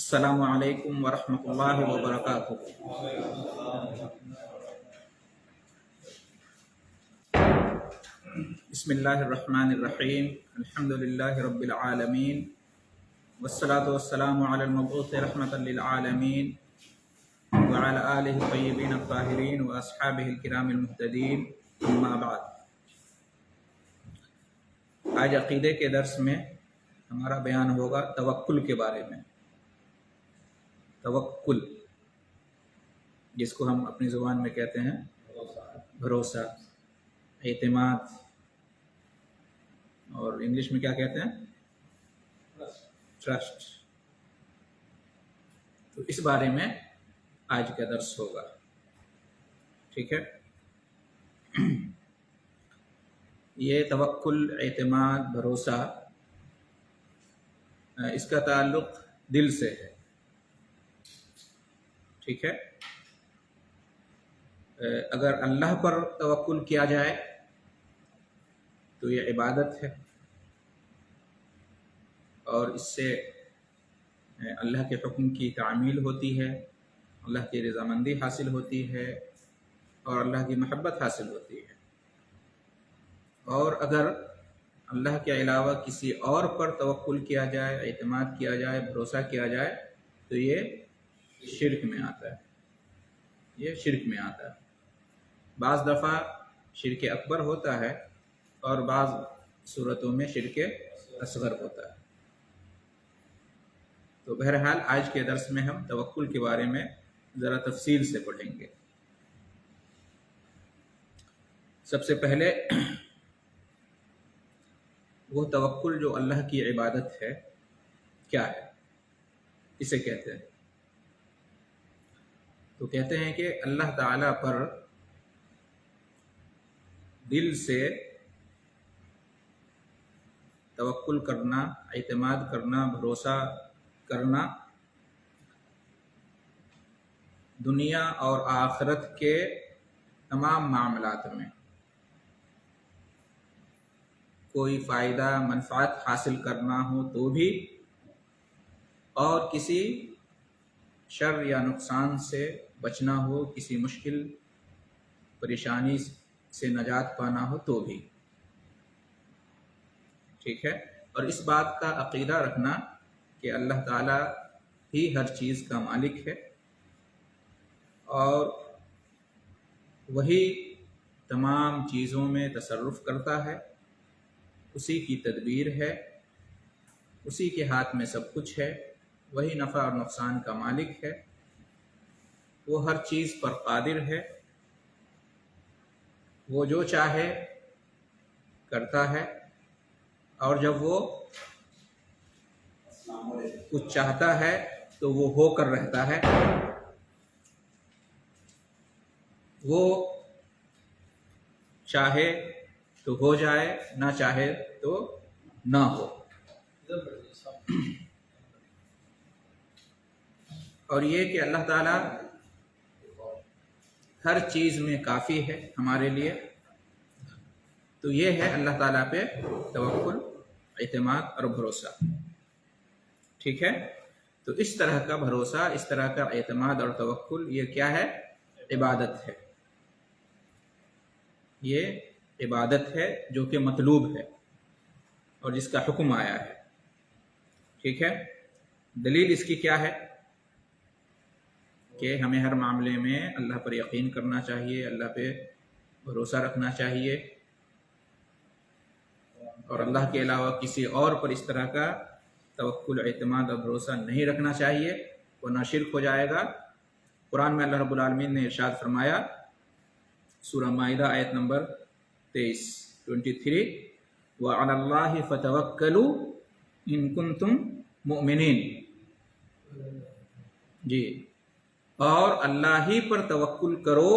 السلام علیکم ورحمۃ اللہ وبرکاتہ۔ بسم اللہ الرحمن الرحیم، الحمد للہ رب العالمین، والصلاة والسلام علی المبعوث رحمۃ للعالمین وعلی آلہ الطیبین الطاہرین واصحابہ الکرام المہتدین، اما بعد۔ آج عقیدے کے درس میں ہمارا بیان ہوگا توکل کے بارے میں۔ توکل، جس کو ہم اپنی زبان میں کہتے ہیں بھروسہ، اعتماد، اور انگلش میں کیا کہتے ہیں؟ ٹرسٹ۔ تو اس بارے میں آج کا درس ہوگا، ٹھیک ہے؟ یہ توکل، اعتماد، بھروسہ، اس کا تعلق دل سے ہے، ٹھیک ہے؟ اگر اللہ پر توکل کیا جائے تو یہ عبادت ہے، اور اس سے اللہ کے حکم کی تعمیل ہوتی ہے، اللہ کی رضامندی حاصل ہوتی ہے، اور اللہ کی محبت حاصل ہوتی ہے۔ اور اگر اللہ کے علاوہ کسی اور پر توکل کیا جائے، اعتماد کیا جائے، بھروسہ کیا جائے تو یہ شرک میں آتا ہے، یہ شرک میں آتا ہے۔ بعض دفعہ شرک اکبر ہوتا ہے اور بعض صورتوں میں شرک اصغر ہوتا ہے۔ تو بہرحال آج کے درس میں ہم توکل کے بارے میں ذرا تفصیل سے پڑھیں گے۔ سب سے پہلے وہ توکل جو اللہ کی عبادت ہے کیا ہے، اسے کہتے ہیں؟ تو کہتے ہیں کہ اللہ تعالیٰ پر دل سے توکل کرنا، اعتماد کرنا، بھروسہ کرنا، دنیا اور آخرت کے تمام معاملات میں کوئی فائدہ، منفعت حاصل کرنا ہو تو بھی، اور کسی شر یا نقصان سے بچنا ہو، کسی مشکل پریشانی سے نجات پانا ہو تو بھی، ٹھیک ہے؟ اور اس بات کا عقیدہ رکھنا کہ اللہ تعالیٰ ہی ہر چیز کا مالک ہے، اور وہی تمام چیزوں میں تصرف کرتا ہے، اسی کی تدبیر ہے، اسی کے ہاتھ میں سب کچھ ہے، وہی نفع اور نقصان کا مالک ہے، وہ ہر چیز پر قادر ہے، وہ جو چاہے کرتا ہے، اور جب وہ کچھ چاہتا ہے تو وہ ہو کر رہتا ہے، وہ چاہے تو ہو جائے، نہ چاہے تو نہ ہو۔ اور یہ کہ اللہ تعالیٰ ہر چیز میں کافی ہے ہمارے لیے، تو یہ ہے اللہ تعالیٰ پہ توکل، اعتماد اور بھروسہ، ٹھیک ہے؟ تو اس طرح کا بھروسہ، اس طرح کا اعتماد اور توکل، یہ کیا ہے؟ عبادت ہے۔ یہ عبادت ہے جو کہ مطلوب ہے اور جس کا حکم آیا ہے، ٹھیک ہے؟ دلیل اس کی کیا ہے؟ کہ ہمیں ہر معاملے میں اللہ پر یقین کرنا چاہیے، اللہ پہ بھروسہ رکھنا چاہیے، اور اللہ کے علاوہ کسی اور پر اس طرح کا توکل، اعتماد اور بھروسہ نہیں رکھنا چاہیے، ورنہ شرک ہو جائے گا۔ قرآن میں اللہ رب العالمین نے ارشاد فرمایا، سورہ مائدہ آیت نمبر 23 وَعَلَى اللَّهِ فَتَوَكَّلُوا إِن كُنتُم مُؤْمِنِينَ، جی، اور اللہ ہی پر توکل کرو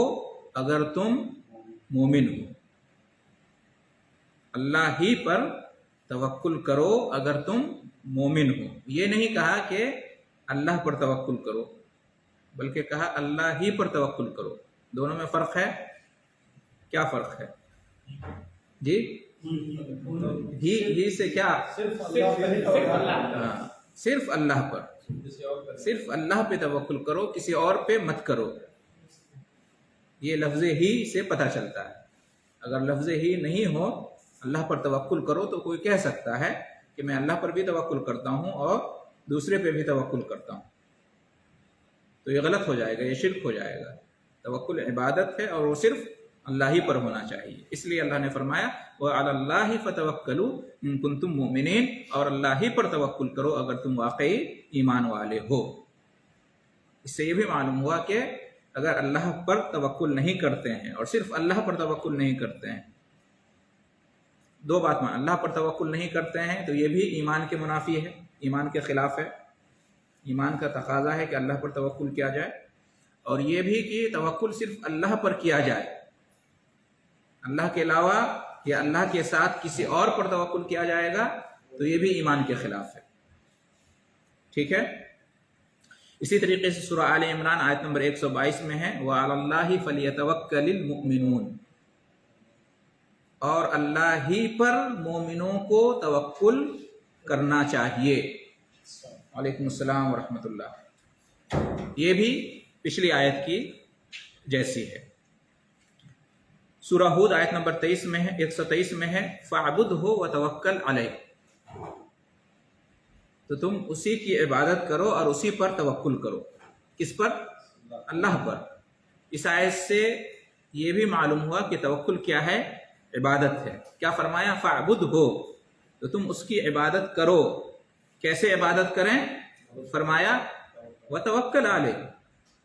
اگر تم مومن ہو۔ اللہ ہی پر توکل کرو اگر تم مومن ہو۔ یہ نہیں کہا کہ اللہ پر توکل کرو، بلکہ کہا اللہ ہی پر توکل کرو۔ دونوں میں فرق ہے؟ کیا فرق ہے؟ جی، ہی سے کیا؟ صرف اللہ پر، صرف اللہ پہ توکل کرو، کسی اور پہ مت کرو۔ یہ لفظ ہی سے پتہ چلتا ہے۔ اگر لفظ ہی نہیں ہو اللہ پر توکل کرو تو کوئی کہہ سکتا ہے کہ میں اللہ پر بھی توکل کرتا ہوں اور دوسرے پہ بھی توکل کرتا ہوں، تو یہ غلط ہو جائے گا، یہ شرک ہو جائے گا۔ توکل عبادت ہے اور وہ صرف اللہ ہی پر ہونا چاہیے۔ اس لیے اللہ نے فرمایا وَعَلَى اللَّهِ فَتَوَكَّلُوا إِن كُنتُم مُؤْمِنِينَ، اور اللہ ہی پر توکل کرو اگر تم واقعی ایمان والے ہو۔ اس سے یہ بھی معلوم ہوا کہ اگر اللہ پر توکل نہیں کرتے ہیں اور صرف اللہ پر توکل نہیں کرتے ہیں، دو بات مان، اللہ پر توکل نہیں کرتے ہیں تو یہ بھی ایمان کے منافی ہے، ایمان کے خلاف ہے۔ ایمان کا تقاضا ہے کہ اللہ پر توکل کیا جائے، اور یہ بھی کہ توکل صرف اللہ پر کیا جائے، اللہ کے علاوہ یا اللہ کے ساتھ کسی اور پر توکل کیا جائے گا تو یہ بھی ایمان کے خلاف ہے۔ ٹھیک ہے، اسی طریقے سے سورہ آل عمران آیت نمبر 122 میں ہے وَعَلَى اللَّهِ فَلْيَتَوَكَّلِ الْمُؤْمِنُونَ، اور اللہ ہی پر مومنوں کو توکل کرنا چاہیے۔ وعلیکم السلام ورحمۃ اللہ۔ یہ بھی پچھلی آیت کی جیسی ہے۔ سورہ ہود آیت نمبر 23 میں ہے، 123 میں ہے فَاعْبُدْهُ وَتَوَكَّلْ عَلَيْهِ، تو تم اسی کی عبادت کرو اور اسی پر توکل کرو۔ کس پر؟ اللہ پر۔ اس آیت سے یہ بھی معلوم ہوا کہ توکل کیا ہے؟ عبادت ہے۔ کیا فرمایا؟ فَاعْبُدْهُ، تو تم اس کی عبادت کرو۔ کیسے عبادت کریں؟ فرمایا وَتَوَكَّلْ عَلَيْهِ،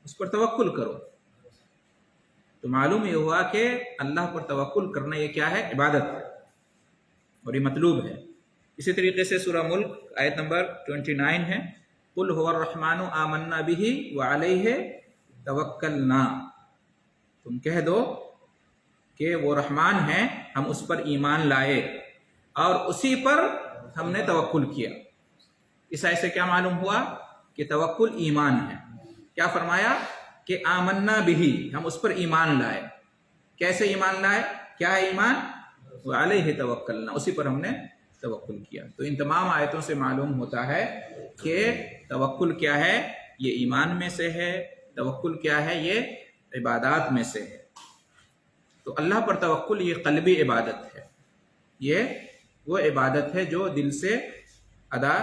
اس پر توکل کرو۔ تو معلوم یہ ہوا کہ اللہ پر توکل کرنا یہ کیا ہے؟ عبادت ہے، اور یہ مطلوب ہے۔ اسی طریقے سے سورہ ملک آیت نمبر 29 ہے قُلْ هُوَ الرَّحْمَنُ آمَنَّا بِهِ وَعَلَيْهِ تَوَكَّلْنَا، تم کہہ دو کہ وہ رحمان ہیں، ہم اس پر ایمان لائے اور اسی پر ہم نے توکل کیا۔ اس آیت سے کیا معلوم ہوا؟ کہ توکل ایمان ہے۔ کیا فرمایا؟ کہ آمنا بھی، ہم اس پر ایمان لائے۔ کیسے ایمان لائے؟ کیا ہے ایمان؟ وعلیہ توکلنا، اسی پر ہم نے توکل کیا۔ تو ان تمام آیتوں سے معلوم ہوتا ہے کہ توکل کیا ہے؟ یہ ایمان میں سے ہے۔ توکل کیا ہے؟ یہ عبادات میں سے ہے۔ تو اللہ پر توکل یہ قلبی عبادت ہے، یہ وہ عبادت ہے جو دل سے ادا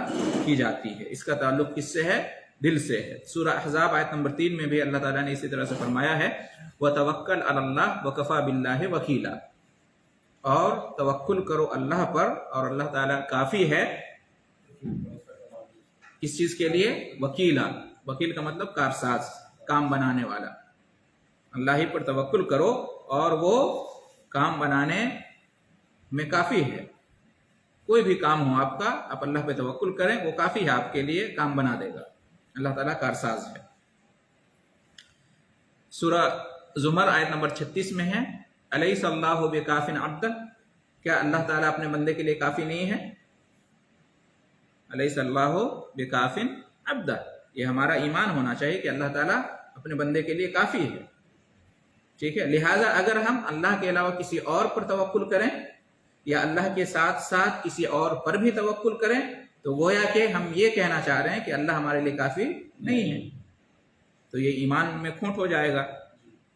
کی جاتی ہے۔ اس کا تعلق کس سے ہے؟ دل سے ہے۔ سورہ احزاب آیت نمبر 3 میں بھی اللہ تعالیٰ نے اسی طرح سے فرمایا ہے وَتَوَكَّلْ عَلَى اللَّهِ وَكَفَى بِاللَّهِ وَكِيلًا، اور توکل کرو اللہ پر اور اللہ تعالیٰ کافی ہے کس چیز کے لیے؟ وکیلا۔ وکیل کا مطلب کارساز، کام بنانے والا۔ اللہ ہی پر توکل کرو اور وہ کام بنانے میں کافی ہے۔ کوئی بھی کام ہو آپ کا، آپ اللہ پہ توکل کریں، وہ کافی ہے، آپ کے لیے کام بنا دے گا۔ اللہ تعالیٰ کارساز ہے۔ سورہ زمر آیت نمبر 36 میں ہے الیس اللہ بکاف عبدہ، کیا اللہ تعالیٰ اپنے بندے کے لیے کافی نہیں ہے؟ الیس اللہ بکاف عبدہ، یہ ہمارا ایمان ہونا چاہیے کہ اللہ تعالیٰ اپنے بندے کے لیے کافی ہے۔ ٹھیک ہے، لہٰذا اگر ہم اللہ کے علاوہ کسی اور پر توکل کریں یا اللہ کے ساتھ ساتھ کسی اور پر بھی توکل کریں تو گویا کہ ہم یہ کہنا چاہ رہے ہیں کہ اللہ ہمارے لیے کافی نہیں ہے۔ تو یہ ایمان میں کھوٹ ہو جائے گا،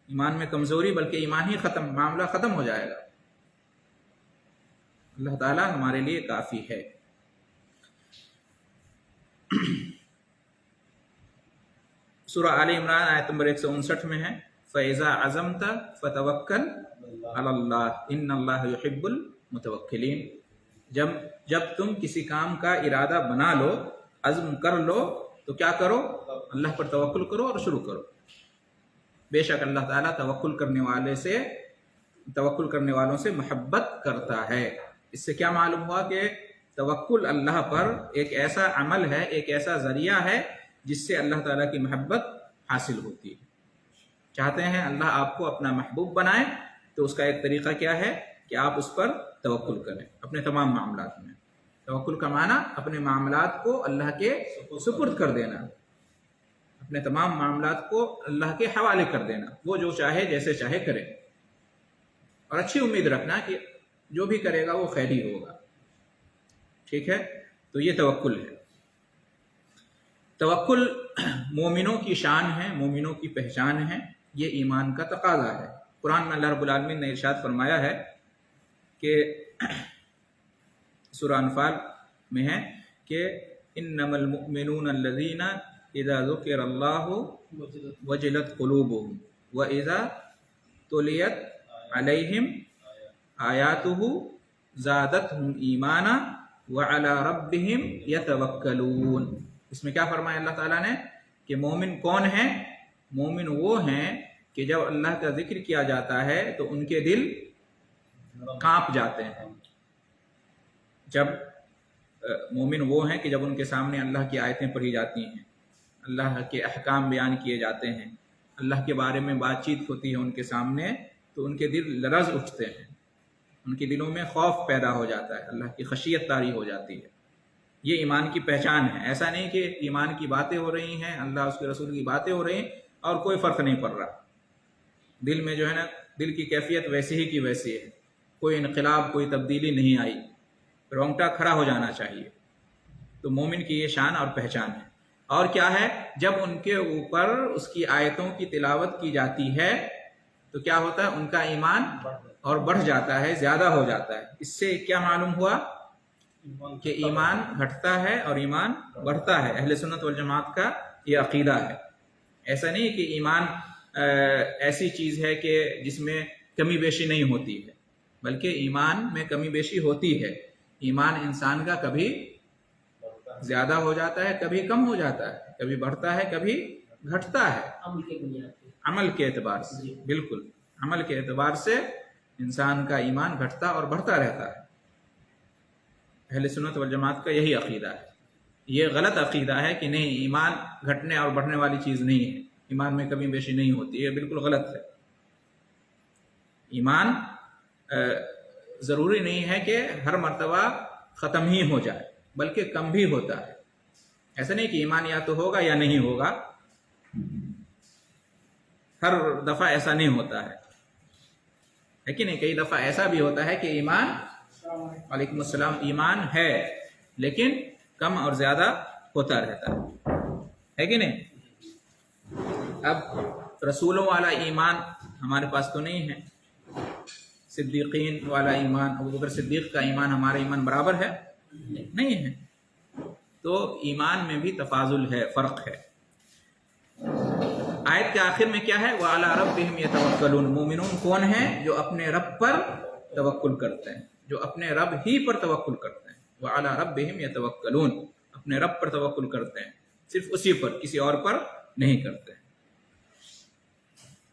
ایمان میں کمزوری، بلکہ ایمان ہی ختم، معاملہ ختم ہو جائے گا۔ اللہ تعالیٰ ہمارے لیے کافی ہے۔ سورہ آل عمران آیت نمبر 159 میں ہے فَإِذَا عَزَمْتَ فَتَوَكَّلْ عَلَى اللَّهِ إِنَّ اللَّهَ يُحِبُّ الْمُتَوَكِّلِينَ، جب تم کسی کام کا ارادہ بنا لو، عزم کر لو، تو کیا کرو؟ اللہ پر توکل کرو اور شروع کرو۔ بے شک اللہ تعالیٰ توکل کرنے والوں سے محبت کرتا ہے۔ اس سے کیا معلوم ہوا کہ توکل اللہ پر ایک ایسا عمل ہے، ایک ایسا ذریعہ ہے جس سے اللہ تعالیٰ کی محبت حاصل ہوتی ہے۔ چاہتے ہیں اللہ آپ کو اپنا محبوب بنائے تو اس کا ایک طریقہ کیا ہے کہ آپ اس پر توکل کریں اپنے تمام معاملات میں۔ توکل کا معنی اپنے معاملات کو اللہ کے سپرد کر دینا، اپنے تمام معاملات کو اللہ کے حوالے کر دینا، وہ جو چاہے جیسے چاہے کرے، اور اچھی امید رکھنا کہ جو بھی کرے گا وہ خیر ہی ہوگا۔ ٹھیک ہے، تو یہ توکل ہے۔ توکل مومنوں کی شان ہے، مومنوں کی پہچان ہے، یہ ایمان کا تقاضا ہے۔ قرآن میں اللہ رب العالمین نے ارشاد فرمایا ہے کہ سورہ انفال میں ہے کہ انما المؤمنون الذین اذا ذکر اللہ وجلت قلوبهم واذا تلیت علیہم آیاتہ زادتہم ایمانا وعلی ربہم یتوکلون۔ اس میں کیا فرمایا اللہ تعالیٰ نے کہ مومن کون ہیں؟ مومن وہ ہیں کہ جب اللہ کا ذکر کیا جاتا ہے تو ان کے دل کانپ جاتے ہیں۔ جب مومن وہ ہیں کہ جب ان کے سامنے اللہ کی آیتیں پڑھی جاتی ہیں، اللہ کے احکام بیان کیے جاتے ہیں، اللہ کے بارے میں بات چیت ہوتی ہے ان کے سامنے، تو ان کے دل لرز اٹھتے ہیں، ان کے دلوں میں خوف پیدا ہو جاتا ہے، اللہ کی خشیت طاری ہو جاتی ہے۔ یہ ایمان کی پہچان ہے۔ ایسا نہیں کہ ایمان کی باتیں ہو رہی ہیں، اللہ اس کے رسول کی باتیں ہو رہی ہیں اور کوئی فرق نہیں پڑ رہا، دل میں جو ہے نا دل کی کیفیت ویسی ہی کی ویسی ہے، کوئی انقلاب کوئی تبدیلی نہیں آئی، رونگٹا کھڑا ہو جانا چاہیے۔ تو مومن کی یہ شان اور پہچان ہے۔ اور کیا ہے؟ جب ان کے اوپر اس کی آیتوں کی تلاوت کی جاتی ہے تو کیا ہوتا ہے؟ ان کا ایمان اور بڑھ جاتا ہے، زیادہ ہو جاتا ہے۔ اس سے کیا معلوم ہوا کہ ایمان گھٹتا ہے اور ایمان بڑھتا ہے۔ اہل سنت والجماعت کا یہ عقیدہ ہے۔ ایسا نہیں کہ ایمان ایسی چیز ہے کہ جس میں کمی بیشی نہیں ہوتی ہے، بلکہ ایمان میں کمی بیشی ہوتی ہے۔ ایمان انسان کا کبھی زیادہ ہو جاتا ہے، کبھی کم ہو جاتا ہے، کبھی بڑھتا ہے، کبھی گھٹتا ہے، عمل کے اعتبار سے۔ بالکل، عمل کے اعتبار سے انسان کا ایمان گھٹتا اور بڑھتا رہتا ہے۔ اہل سنت والجماعت کا یہی عقیدہ ہے۔ یہ غلط عقیدہ ہے کہ نہیں، ایمان گھٹنے اور بڑھنے والی چیز نہیں ہے، ایمان میں کمی بیشی نہیں ہوتی، یہ بالکل غلط ہے۔ ایمان ضروری نہیں ہے کہ ہر مرتبہ ختم ہی ہو جائے، بلکہ کم بھی ہوتا ہے۔ ایسا نہیں کہ ایمان یا تو ہوگا یا نہیں ہوگا، ہر دفعہ ایسا نہیں ہوتا ہے کہ نہیں؟ کئی دفعہ ایسا بھی ہوتا ہے کہ ایمان، وعلیکم السلام، ایمان ہے لیکن کم اور زیادہ ہوتا رہتا ہے کہ نہیں؟ اب رسولوں والا ایمان ہمارے پاس تو نہیں ہے، صدیقین والا ایمان، ابوبکر صدیق کا ایمان ہمارا ایمان برابر ہے؟ نہیں ہے۔ تو ایمان میں بھی تفاضل ہے، فرق ہے۔ آیت کے آخر میں کیا ہے؟ وَعَلَىٰ رَبِّهِمْ يَتَوَكَّلُونَ۔ مومنون کون ہیں؟ جو اپنے رب پر توکل کرتے ہیں، جو اپنے رب ہی پر توکل کرتے ہیں۔ وَعَلَىٰ رَبِّهِمْ يَتَوَكَّلُونَ، اپنے رب پر توکل کرتے ہیں، صرف اسی پر، کسی اور پر نہیں کرتے۔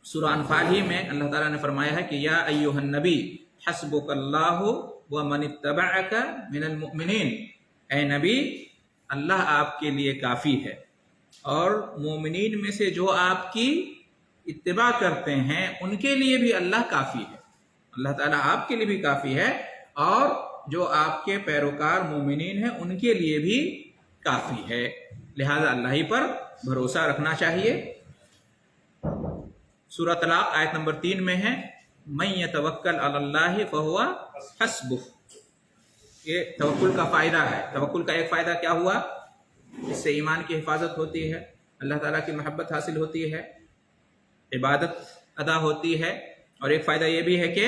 سورہ انفال ہی میں اللہ تعالیٰ نے فرمایا ہے کہ یا ایھا النبی حسبک اللہ ومن اتبعک من المؤمنین، اے نبی، اللہ آپ کے لیے کافی ہے اور مومنین میں سے جو آپ کی اتباع کرتے ہیں ان کے لیے بھی اللہ کافی ہے۔ اللہ تعالیٰ آپ کے لیے بھی کافی ہے اور جو آپ کے پیروکار مومنین ہیں ان کے لیے بھی کافی ہے، لہذا اللہ ہی پر بھروسہ رکھنا چاہیے۔ سورہ طلاق آیت نمبر 3 میں ہے من یتوکل علی اللہ فہو حسبہ۔ یہ توکل کا فائدہ ہے۔ توکل کا ایک فائدہ کیا ہوا؟ اس سے ایمان کی حفاظت ہوتی ہے، اللہ تعالیٰ کی محبت حاصل ہوتی ہے، عبادت ادا ہوتی ہے، اور ایک فائدہ یہ بھی ہے کہ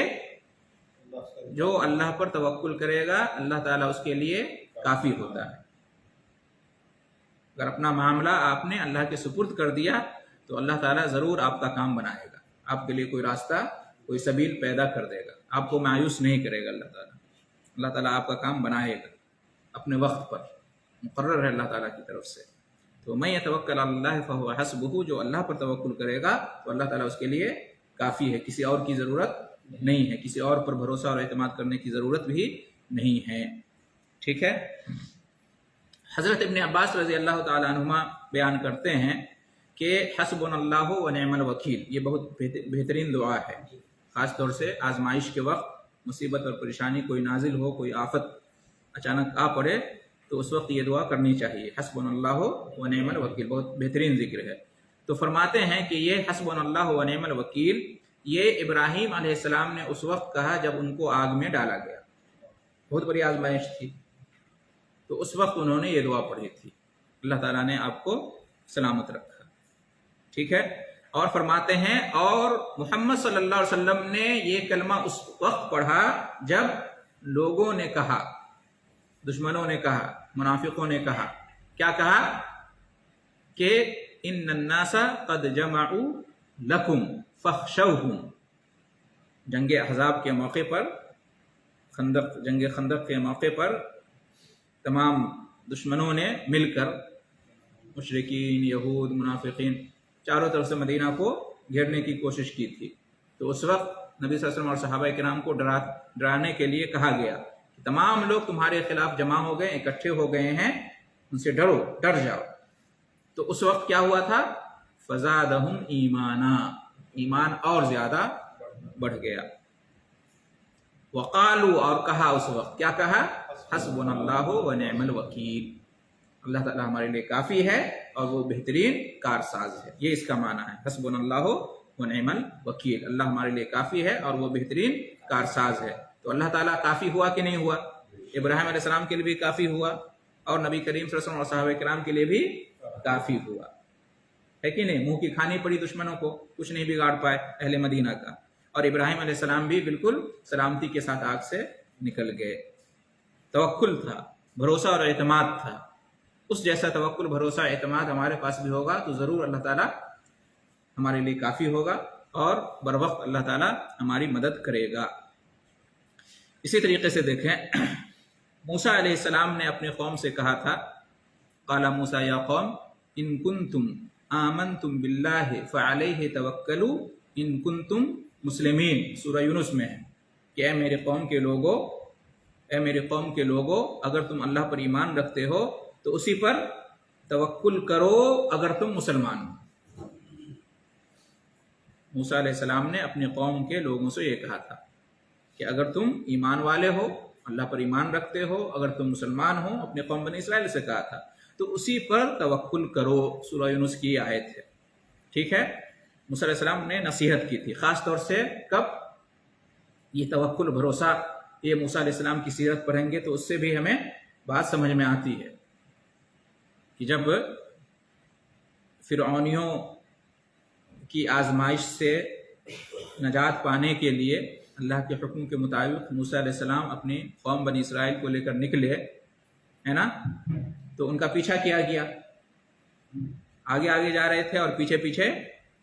جو اللہ پر توکل کرے گا اللہ تعالیٰ اس کے لیے کافی ہوتا ہے۔ اگر اپنا معاملہ آپ نے اللہ کے سپرد کر دیا تو اللہ تعالیٰ ضرور آپ کا کام بنائے گا، آپ کے لیے کوئی راستہ، کوئی سبیل پیدا کر دے گا، آپ کو مایوس نہیں کرے گا۔ اللہ تعالیٰ آپ کا کام بنائے گا اپنے وقت پر، مقرر ہے اللہ تعالیٰ کی طرف سے۔ تو من یتوکل علی اللہ فہو حسبہ، جو اللہ پر توکل کرے گا تو اللہ تعالیٰ اس کے لیے کافی ہے، کسی اور کی ضرورت نہیں ہے، کسی اور پر بھروسہ اور اعتماد کرنے کی ضرورت بھی نہیں ہے۔ ٹھیک ہے؟ حضرت ابن عباس رضی اللہ تعالیٰ عنہما بیان کرتے ہیں کہ حسبنا اللہ و نعم الوکیل، یہ بہت بہترین دعا ہے، خاص طور سے آزمائش کے وقت، مصیبت اور پریشانی کوئی نازل ہو، کوئی آفت اچانک آ پڑے تو اس وقت یہ دعا کرنی چاہیے، حسبنا اللہ و نعم الوکیل، بہت بہترین ذکر ہے۔ تو فرماتے ہیں کہ یہ حسبنا اللہ و نعم الوکیل، یہ ابراہیم علیہ السلام نے اس وقت کہا جب ان کو آگ میں ڈالا گیا، بہت بڑی آزمائش تھی، تو اس وقت انہوں نے یہ دعا پڑھی تھی اللہ تعالیٰ نے آپ کو سلامت رکھا. ٹھیک ہے. اور فرماتے ہیں اور محمد صلی اللہ علیہ وسلم نے یہ کلمہ اس وقت پڑھا جب لوگوں نے کہا، دشمنوں نے کہا، منافقوں نے کہا، کیا کہا کہ ان الناس قد جمعوا لکم فاخشوہم. جنگ احزاب کے موقع پر، جنگ خندق کے موقع پر تمام دشمنوں نے مل کر، مشرکین، یہود، منافقین، چاروں طرف سے مدینہ کو گھیرنے کی کوشش کی تھی. تو اس وقت نبی صلی اللہ علیہ وسلم اور صحابہ کرام کو ڈرانے کے لیے کہا گیا کہ تمام لوگ تمہارے خلاف جمع ہو گئے، اکٹھے ہو گئے ہیں، ان سے ڈرو، ڈر جاؤ. تو اس وقت کیا ہوا تھا؟ فزادہم ایمانا، ایمان اور زیادہ بڑھ گیا. وقالوا، اور کہا اس وقت، کیا کہا؟ حسبنا اللہ ونعم الوکیل، اللہ تعالیٰ ہمارے لیے کافی ہے اور وہ بہترین کارساز ہے. یہ اس کا معنی ہے، حسبنا اللہ ونعم الوکیل، اللہ ہمارے لیے کافی ہے اور وہ بہترین کارساز ہے. تو اللہ تعالیٰ کافی ہوا کہ نہیں ہوا؟ ابراہیم علیہ السلام کے لیے بھی کافی ہوا اور نبی کریم صلی اللہ علیہ وسلم اور صحابہ کرام کے لیے بھی کافی ہوا، ہے کہ نہیں؟ منہ کی کھانی پڑی دشمنوں کو، کچھ نہیں بگاڑ پائے اہل مدینہ کا. اور ابراہیم علیہ السلام بھی بالکل سلامتی کے ساتھ آگ سے نکل گئے. توکل تھا، بھروسہ اور اعتماد تھا. اس جیسا توکل، بھروسہ، اعتماد ہمارے پاس بھی ہوگا تو ضرور اللہ تعالیٰ ہمارے لیے کافی ہوگا اور بر وقت اللہ تعالیٰ ہماری مدد کرے گا. اسی طریقے سے دیکھیں، موسیٰ علیہ السلام نے اپنی قوم سے کہا تھا، قال موسیٰ یا قوم ان کنتم آمنتم باللہ فعلیہ توکلوا ان کنتم مسلمین. سورہ یونس میں ہے کہ اے میرے قوم کے لوگو، اے میرے قوم کے لوگو، اگر تم اللہ پر ایمان رکھتے ہو تو اسی پر توکل کرو اگر تم مسلمان ہو. موسیٰ علیہ السلام نے اپنی قوم کے لوگوں سے یہ کہا تھا کہ اگر تم ایمان والے ہو، اللہ پر ایمان رکھتے ہو، اگر تم مسلمان ہو، اپنے قوم بنی اسرائیل سے کہا تھا، تو اسی پر توکل کرو. سورہ یونس کی یہ آیت ہے. ٹھیک ہے. موسیٰ علیہ السلام نے نصیحت کی تھی، خاص طور سے کب؟ یہ توکل، بھروسہ، یہ موسیٰ علیہ السلام کی سیرت پڑھیں گے تو اس سے بھی ہمیں بات سمجھ میں آتی ہے کہ جب فرعونیوں کی آزمائش سے نجات پانے کے لیے اللہ کے حکم کے مطابق موسیٰ علیہ السلام اپنی قوم بنی اسرائیل کو لے کر نکلے، ہے نا، تو ان کا پیچھا کیا گیا. آگے آگے جا رہے تھے اور پیچھے پیچھے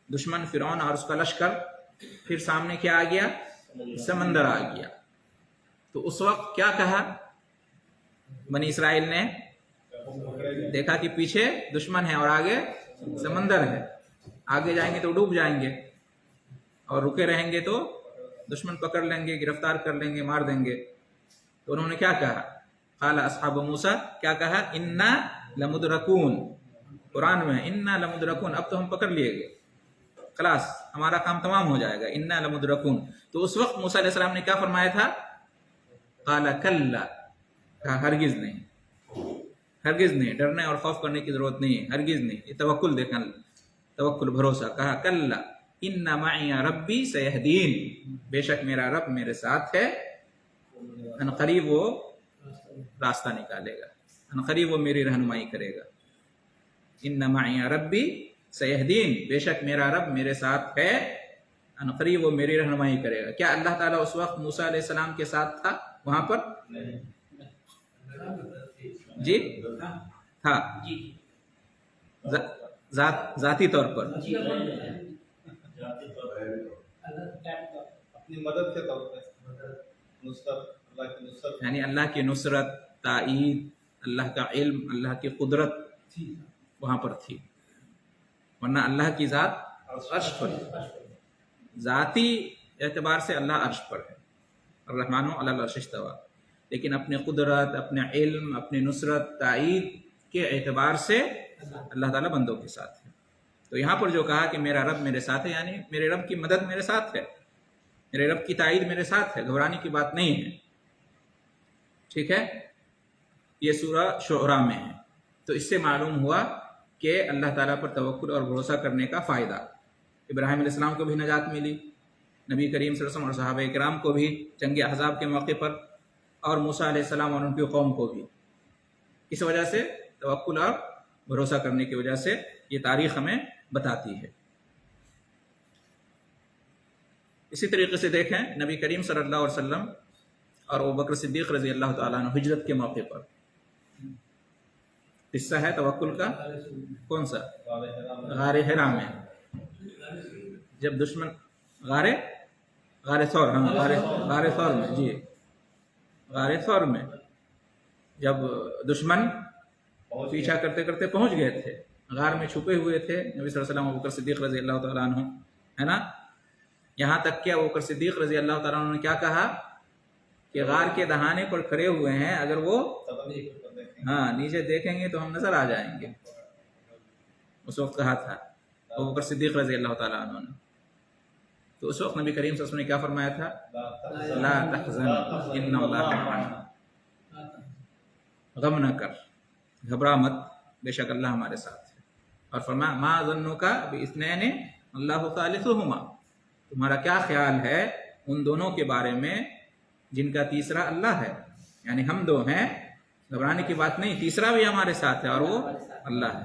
دشمن فرعون اور اس کا لشکر. پھر سامنے کیا آ گیا؟ سمندر آ گیا. تو اس وقت کیا کہا بنی اسرائیل نے؟ دیکھا کہ پیچھے دشمن ہے اور آگے سمندر ہے، آگے جائیں گے تو ڈوب جائیں گے اور رکے رہیں گے تو دشمن پکڑ لیں گے، گرفتار کر لیں گے، مار دیں گے. تو انہوں نے کیا کہا؟ قال اصحاب موسیٰ، کیا کہا؟ انا لمدرکون. قرآن میں انا لمدرکون، اب تو ہم پکڑ لیے گئے، خلاص ہمارا کام تمام ہو جائے گا، انا لمدرکون. تو اس وقت موسیٰ علیہ السلام نے کیا فرمایا تھا؟ قال کلا، کہا ہرگز نہیں، ہرگز نہیں، ڈرنے اور خوف کرنے کی ضرورت نہیں ہے، ہرگز نہیں. یہ توکل دیکھیں، توکل، بھروسہ. کہا کلا ان معی ربی سیہدین، بے شک میرا رب میرے ساتھ ہے، ان قریب وہ راستہ نکالے گا، ان قریب وہ میری رہنمائی کرے گا. ان معی ربی سیہدین، بے شک میرا رب میرے ساتھ ہے، ان قریب وہ میری رہنمائی کرے گا. کیا اللہ تعالیٰ اس وقت موسیٰ علیہ السلام کے ساتھ تھا وہاں پر؟ جی تھا، ذاتی طور پر، اپنی مدد کے طور پر، نصرت، اللہ کی نصرت، یعنی اللہ کی نصرت، تائید، اللہ کا علم، اللہ کی قدرت وہاں پر تھی. ورنہ اللہ کی ذات عرش پر ہے، ذاتی اعتبار سے اللہ عرش پر ہے، الرحمن علی العرش استویٰ. لیکن اپنے قدرت، اپنے علم، اپنی نصرت، تائید کے اعتبار سے اللہ تعالیٰ بندوں کے ساتھ ہے. تو یہاں پر جو کہا کہ میرا رب میرے ساتھ ہے، یعنی میرے رب کی مدد میرے ساتھ ہے، میرے رب کی تائید میرے ساتھ ہے، گھبرانے کی بات نہیں ہے. ٹھیک ہے. یہ سورہ شعراء میں ہے. تو اس سے معلوم ہوا کہ اللہ تعالیٰ پر توکل اور بھروسہ کرنے کا فائدہ. ابراہیم علیہ السلام کو بھی نجات ملی، نبی کریم صلی اللہ علیہ وسلم اور صحابہ کرام کو بھی جنگ احزاب کے موقع پر، اور موسیٰ علیہ السلام اور ان کی قوم کو بھی. اس وجہ سے توکل اور بھروسہ کرنے کی وجہ سے یہ تاریخ ہمیں بتاتی ہے۔ اسی طریقے سے دیکھیں نبی کریم صلی اللہ علیہ وسلم اور ابوبکر صدیق رضی اللہ تعالیٰ عنہ ہجرت کے موقع پر قصہ ہے توکل کا، کون سا؟ غار حرا میں، جب دشمن غار ثور، ہاں غار ثور میں، جی غار ثور میں جب دشمن پیچھا کرتے کرتے پہنچ گئے تھے، غار میں چھپے ہوئے تھے نبی صلی اللہ علیہ وسلم، ابوبکر صدیق رضی اللہ تعالیٰ عنہ، ہے نا، یہاں تک کہ ابوبکر صدیق رضی اللہ تعالیٰ عنہ نے کیا کہا کہ غار کے دہانے پر کھڑے ہوئے ہیں، اگر وہ نیچے دیکھیں گے تو ہم نظر آ جائیں گے، اس وقت کہا تھا ابوبکر صدیق رضی اللہ تعالیٰ عنہ نے۔ تو اس وقت نبی کریم صلی اللہ علیہ وسلم نے کیا فرمایا تھا؟ لا تحزن ان اللہ معنا، غم نہ کر، گھبرا مت، بے شک اللہ ہمارے ساتھ ہے۔ اور فرمایا ما ظنک باثنین اللہ ثالثہما، تمہارا کیا خیال ہے ان دونوں کے بارے میں جن کا تیسرا اللہ ہے، یعنی ہم دو ہیں، گھبرانے کی بات نہیں، تیسرا بھی ہمارے ساتھ ہے اور وہ اللہ ہے۔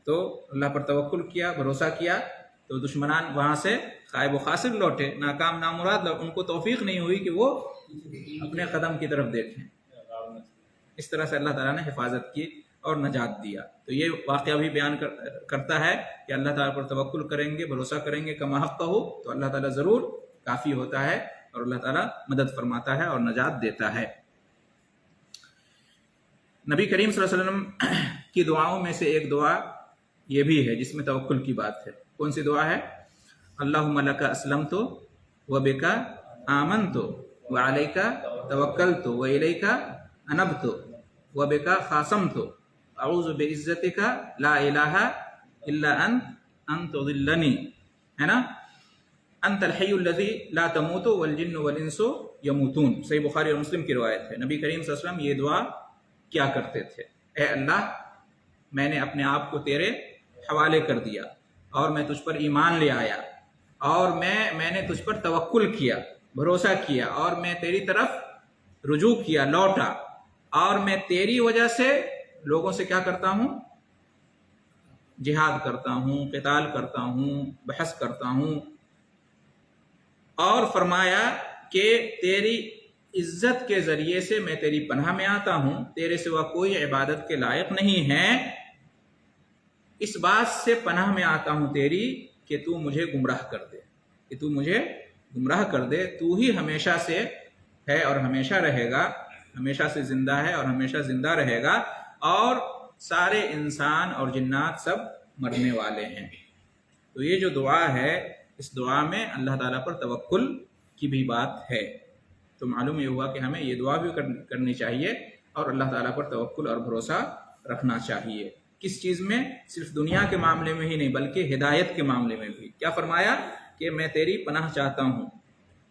تو اللہ پر توکل کیا، بھروسہ کیا، تو دشمنان وہاں سے خائب و خاسر لوٹے، ناکام نامراد، ان کو توفیق نہیں ہوئی کہ وہ اپنے قدم کی طرف دیکھیں۔ اس طرح سے اللہ تعالیٰ نے حفاظت کی اور نجات دیا۔ تو یہ واقعہ بھی بیان کرتا ہے کہ اللہ تعالیٰ پر توکل کریں گے، بھروسہ کریں گے کما حق ہو تو اللہ تعالیٰ ضرور کافی ہوتا ہے اور اللہ تعالیٰ مدد فرماتا ہے اور نجات دیتا ہے۔ نبی کریم صلی اللہ علیہ وسلم کی دعاؤں میں سے ایک دعا یہ بھی ہے جس میں توکل کی بات ہے۔ کون سی دعا ہے؟ اللہم لک اسلمت وبک آمنت وعلیک توکلت والیک انبت وبک خاصمت اعوذ بعزتک لا الہ الا انت ان تضلنی، ہے نا، انت الحی الذی لا تموت والجن والانس یموتون، صحیح بخاری اور مسلم کی روایت ہے۔ نبی کریم صلی اللہ علیہ وسلم یہ دعا کیا کرتے تھے؟ اے اللہ، میں نے اپنے آپ کو تیرے حوالے کر دیا اور میں تجھ پر ایمان لے آیا اور میں نے تجھ پر توکل کیا، بھروسہ کیا، اور میں تیری طرف رجوع کیا، لوٹا، اور میں تیری وجہ سے لوگوں سے کیا کرتا ہوں؟ جہاد کرتا ہوں، قتال کرتا ہوں، بحث کرتا ہوں۔ اور فرمایا کہ تیری عزت کے ذریعے سے میں تیری پناہ میں آتا ہوں، تیرے سوا کوئی عبادت کے لائق نہیں ہے، اس بات سے پناہ میں آتا ہوں تیری کہ تو مجھے گمراہ کر دے، کہ تو مجھے گمراہ کر دے، تو ہی ہمیشہ سے ہے اور ہمیشہ رہے گا، ہمیشہ سے زندہ ہے اور ہمیشہ زندہ رہے گا، اور سارے انسان اور جنات سب مرنے والے ہیں۔ تو یہ جو دعا ہے، اس دعا میں اللہ تعالیٰ پر توکل کی بھی بات ہے۔ تو معلوم یہ ہوا کہ ہمیں یہ دعا بھی کرنی چاہیے اور اللہ تعالیٰ پر توکل اور بھروسہ رکھنا چاہیے۔ کس چیز میں؟ صرف دنیا کے معاملے میں ہی نہیں بلکہ ہدایت کے معاملے میں بھی۔ کیا فرمایا؟ کہ میں تیری پناہ چاہتا ہوں،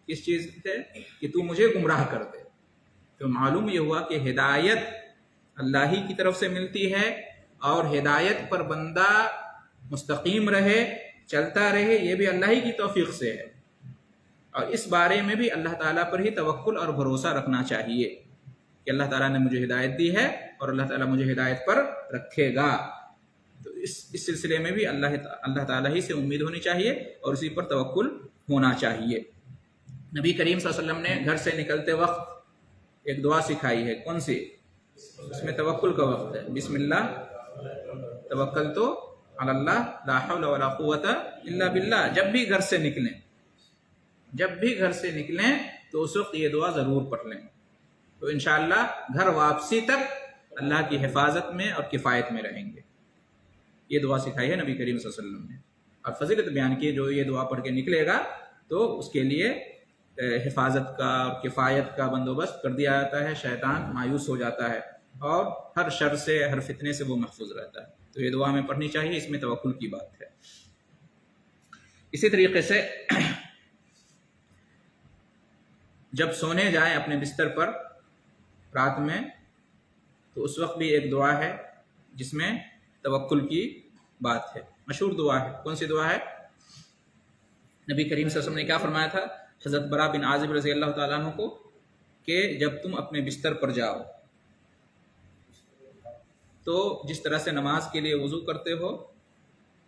کس چیز سے؟ کہ تو مجھے گمراہ کر دے۔ تو معلوم یہ ہوا کہ ہدایت اللہ ہی کی طرف سے ملتی ہے، اور ہدایت پر بندہ مستقیم رہے، چلتا رہے، یہ بھی اللہ ہی کی توفیق سے ہے۔ اور اس بارے میں بھی اللہ تعالیٰ پر ہی توکل اور بھروسہ رکھنا چاہیے کہ اللہ تعالیٰ نے مجھے ہدایت دی ہے اور اللہ تعالیٰ مجھے ہدایت پر رکھے گا۔ تو اس سلسلے میں بھی اللہ تعالیٰ ہی سے امید ہونی چاہیے اور اسی پر توکل ہونا چاہیے۔ نبی کریم صلی اللہ علیہ وسلم نے گھر سے نکلتے وقت ایک دعا سکھائی ہے، کون سی؟ اس میں توکل کا وقت ہے، بسم اللہ توکلت علی اللہ لا حول ولا قوت الا باللہ۔ جب بھی گھر سے نکلیں تو اس وقت یہ دعا ضرور پڑھ لیں، تو انشاءاللہ گھر واپسی تک اللہ کی حفاظت میں اور کفایت میں رہیں گے۔ یہ دعا سکھائی ہے نبی کریم صلی اللہ علیہ وسلم نے، اور فضیلت بیان کی، جو یہ دعا پڑھ کے نکلے گا تو اس کے لیے حفاظت کا اور کفایت کا بندوبست کر دیا جاتا ہے، شیطان مایوس ہو جاتا ہے اور ہر شر سے، ہر فتنے سے وہ محفوظ رہتا ہے۔ تو یہ دعا ہمیں پڑھنی چاہیے، اس میں توکل کی بات ہے۔ اسی طریقے سے جب سونے جائیں اپنے بستر پر رات میں، تو اس وقت بھی ایک دعا ہے جس میں توکل کی بات ہے، مشہور دعا ہے۔ کون سی دعا ہے؟ نبی کریم صلی اللہ علیہ وسلم نے کیا فرمایا تھا حضرت برا بن عازب رضی اللہ تعالیٰ عنہ کو کہ جب تم اپنے بستر پر جاؤ تو جس طرح سے نماز کے لیے وضو کرتے ہو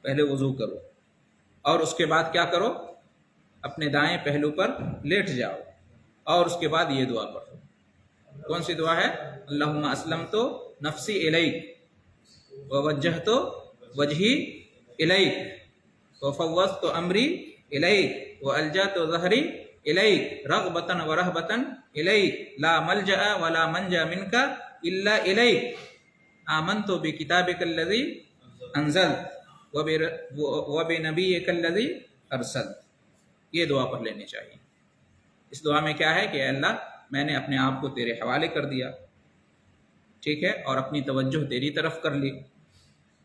پہلے وضو کرو، اور اس کے بعد کیا کرو، اپنے دائیں پہلو پر لیٹ جاؤ، اور اس کے بعد یہ دعا پڑھو۔ کون سی دعا ہے؟ اللہم اسلمت نفسی الیک ووجہت وجہی الیک وفوضت امری الیک والجأت ظہری الیک رغبتا ورہبتا الیک لا ملجأ ولا منجا منک الا الیک آمنت بکتابک الذی انزلت وبنبیک الذی ارسلت۔ یہ دعا پڑھ لینی چاہیے۔ اس دعا میں کیا ہے کہ اے اللہ میں نے اپنے آپ کو تیرے حوالے کر دیا، ٹھیک ہے، اور اپنی توجہ تیری طرف کر لی،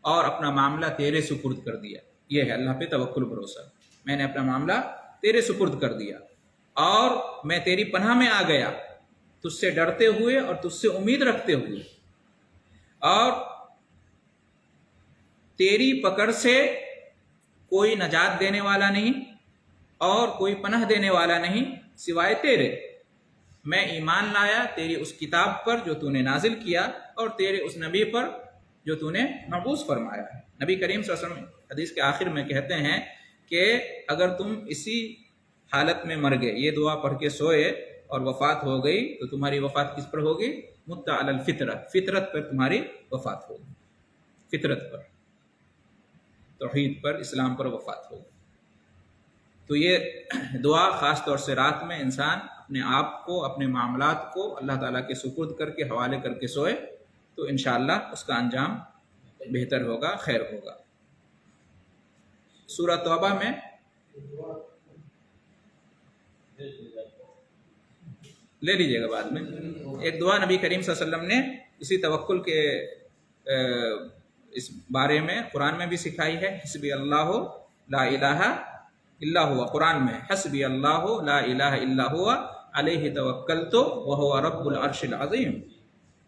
اور اپنا معاملہ تیرے سپرد کر دیا۔ یہ ہے اللہ پہ توکل بھروسہ، میں نے اپنا معاملہ تیرے سپرد کر دیا، اور میں تیری پناہ میں آ گیا، تجھ سے ڈرتے ہوئے اور تجھ سے امید رکھتے ہوئے، اور تیری پکڑ سے کوئی نجات دینے والا نہیں اور کوئی پناہ دینے والا نہیں سوائے تیرے۔ میں ایمان لایا تیری اس کتاب پر جو تو نے نازل کیا، اور تیرے اس نبی پر جو تو نے مبعوث فرمایا ہے۔ نبی کریم صلی اللہ علیہ وسلم حدیث کے آخر میں کہتے ہیں کہ اگر تم اسی حالت میں مر گئے، یہ دعا پڑھ کے سوئے اور وفات ہو گئی، تو تمہاری وفات کس پر ہوگی؟ مت علی الفطرہ، فطرت پر تمہاری وفات ہوگی، فطرت پر، توحید پر، اسلام پر وفات ہوگی۔ تو یہ دعا خاص طور سے رات میں انسان اپنے آپ کو، اپنے معاملات کو اللہ تعالیٰ کے سپرد کر کے، حوالے کر کے سوئے، تو انشاءاللہ اس کا انجام بہتر ہوگا، خیر ہوگا۔ سورہ توبہ میں لے لیجئے گا بعد میں، ایک دعا نبی کریم صلی اللہ علیہ وسلم نے اسی توکل کے اس بارے میں قرآن میں بھی سکھائی ہے۔ حسبی اللہ لا الہ الا ہوا، قرآن میں حسبی اللہ لا الہ الا ہوا علیہ توکلت وہو رب العرش العظیم،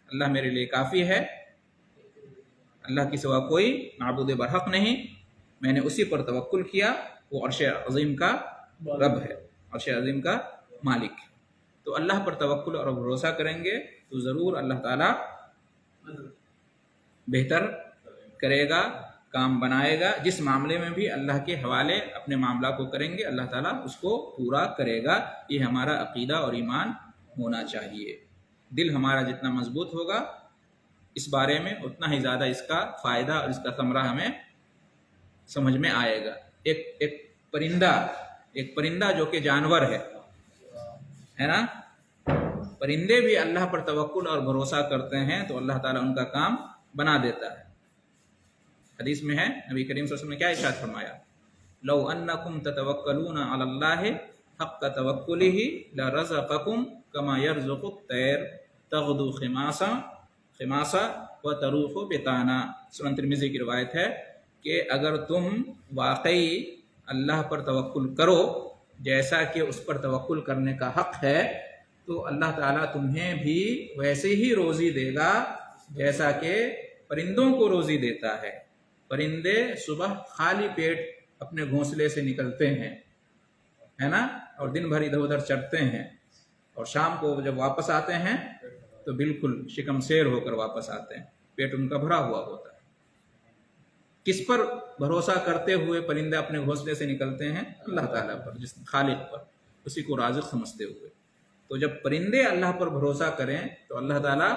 اللہ میرے لیے کافی ہے، اللہ کی سوا کوئی معبود برحق نہیں، میں نے اسی پر توکل کیا، وہ عرش عظیم کا رب ہے، عرش عظیم کا مالک ہے۔ تو اللہ پر توکل اور بھروسہ کریں گے تو ضرور اللہ تعالیٰ بہتر کرے گا، کام بنائے گا۔ جس معاملے میں بھی اللہ کے حوالے اپنے معاملہ کو کریں گے، اللہ تعالیٰ اس کو پورا کرے گا۔ یہ ہمارا عقیدہ اور ایمان ہونا چاہیے۔ دل ہمارا جتنا مضبوط ہوگا اس بارے میں، اتنا ہی زیادہ اس کا فائدہ اور اس کا ثمرہ ہمیں سمجھ میں آئے گا۔ ایک پرندہ جو کہ جانور ہے نا، پرندے بھی اللہ پر توکل اور بھروسہ کرتے ہیں تو اللہ تعالیٰ ان کا کام بنا دیتا ہے۔ حدیث میں ہے، نبی کریم صلی اللہ علیہ وسلم نے کیا ارشاد فرمایا؟ لو انکم تتوکلون علی اللہ حق توکلہ لرزقکم کما یرزق الطیر تغدو خماسا وتروح بطانا۔ سنن ترمذی کی روایت ہے کہ اگر تم واقعی اللہ پر توکل کرو جیسا کہ اس پر توکل کرنے کا حق ہے، تو اللہ تعالیٰ تمہیں بھی ویسے ہی روزی دے گا جیسا کہ پرندوں کو روزی دیتا ہے۔ پرندے صبح خالی پیٹ اپنے گھونسلے سے نکلتے ہیں، ہے نا، اور دن بھر ادھر ادھر چرتے ہیں، اور شام کو جب واپس آتے ہیں تو بالکل شکم سیر ہو کر واپس آتے ہیں، پیٹ ان کا بھرا ہوا ہوتا ہے۔ کس پر بھروسہ کرتے ہوئے پرندے اپنے گھونسلے سے نکلتے ہیں؟ اللہ تعالیٰ پر، جس خالق پر، اسی کو رازق سمجھتے ہوئے۔ تو جب پرندے اللہ پر بھروسہ کریں تو اللہ تعالیٰ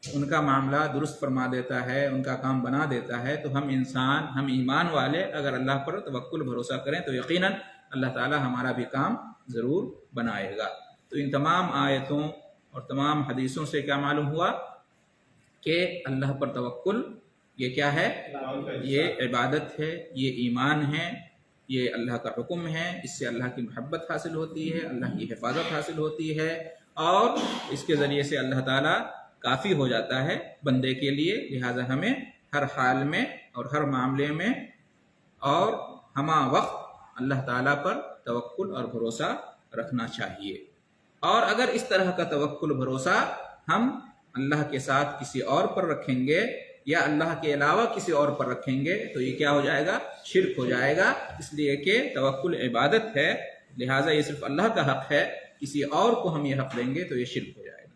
ان کا معاملہ درست فرما دیتا ہے، ان کا کام بنا دیتا ہے۔ تو ہم انسان، ہم ایمان والے اگر اللہ پر توکل بھروسہ کریں تو یقیناً اللہ تعالیٰ ہمارا بھی کام ضرور بنائے گا۔ تو ان تمام آیتوں اور تمام حدیثوں سے کیا معلوم ہوا کہ اللہ پر توکل یہ کیا ہے؟ یہ عبادت ہے، یہ ایمان ہے، یہ اللہ کا حکم ہے، اس سے اللہ کی محبت حاصل ہوتی ہے، اللہ کی حفاظت حاصل ہوتی ہے، اور اس کے ذریعے سے اللہ تعالیٰ کافی ہو جاتا ہے بندے کے لیے۔ لہٰذا ہمیں ہر حال میں اور ہر معاملے میں اور ہمہ وقت اللہ تعالیٰ پر توکل اور بھروسہ رکھنا چاہیے۔ اور اگر اس طرح کا توکل بھروسہ ہم اللہ کے ساتھ کسی اور پر رکھیں گے یا اللہ کے علاوہ کسی اور پر رکھیں گے تو یہ کیا ہو جائے گا؟ شرک ہو جائے گا، اس لیے کہ توکل عبادت ہے، لہٰذا یہ صرف اللہ کا حق ہے، کسی اور کو ہم یہ حق دیں گے تو یہ شرک ہو جائے گا۔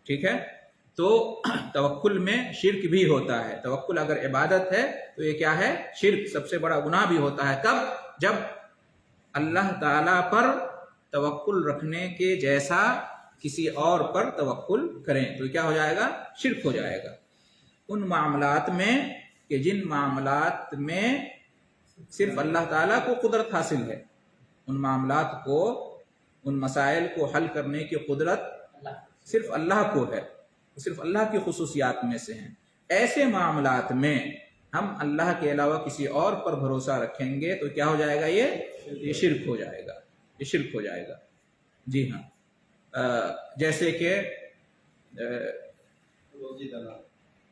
ٹھیک ہے؟ تو توکل میں شرک بھی ہوتا ہے. توکل اگر عبادت ہے تو یہ کیا ہے؟ شرک. سب سے بڑا گناہ بھی ہوتا ہے. کب؟ جب اللہ تعالیٰ پر توکل رکھنے کے جیسا کسی اور پر توکل کریں تو کیا ہو جائے گا؟ شرک ہو جائے گا. ان معاملات میں کہ جن معاملات میں صرف اللہ تعالیٰ کو قدرت حاصل ہے، ان معاملات کو، ان مسائل کو حل کرنے کی قدرت صرف اللہ کو ہے، صرف اللہ کی خصوصیات میں سے ہیں. ایسے معاملات میں ہم اللہ کے علاوہ کسی اور پر بھروسہ رکھیں گے تو کیا ہو جائے گا؟ یہ شرک ہو جائے گا. یہ شرک ہو جائے گا. جی ہاں.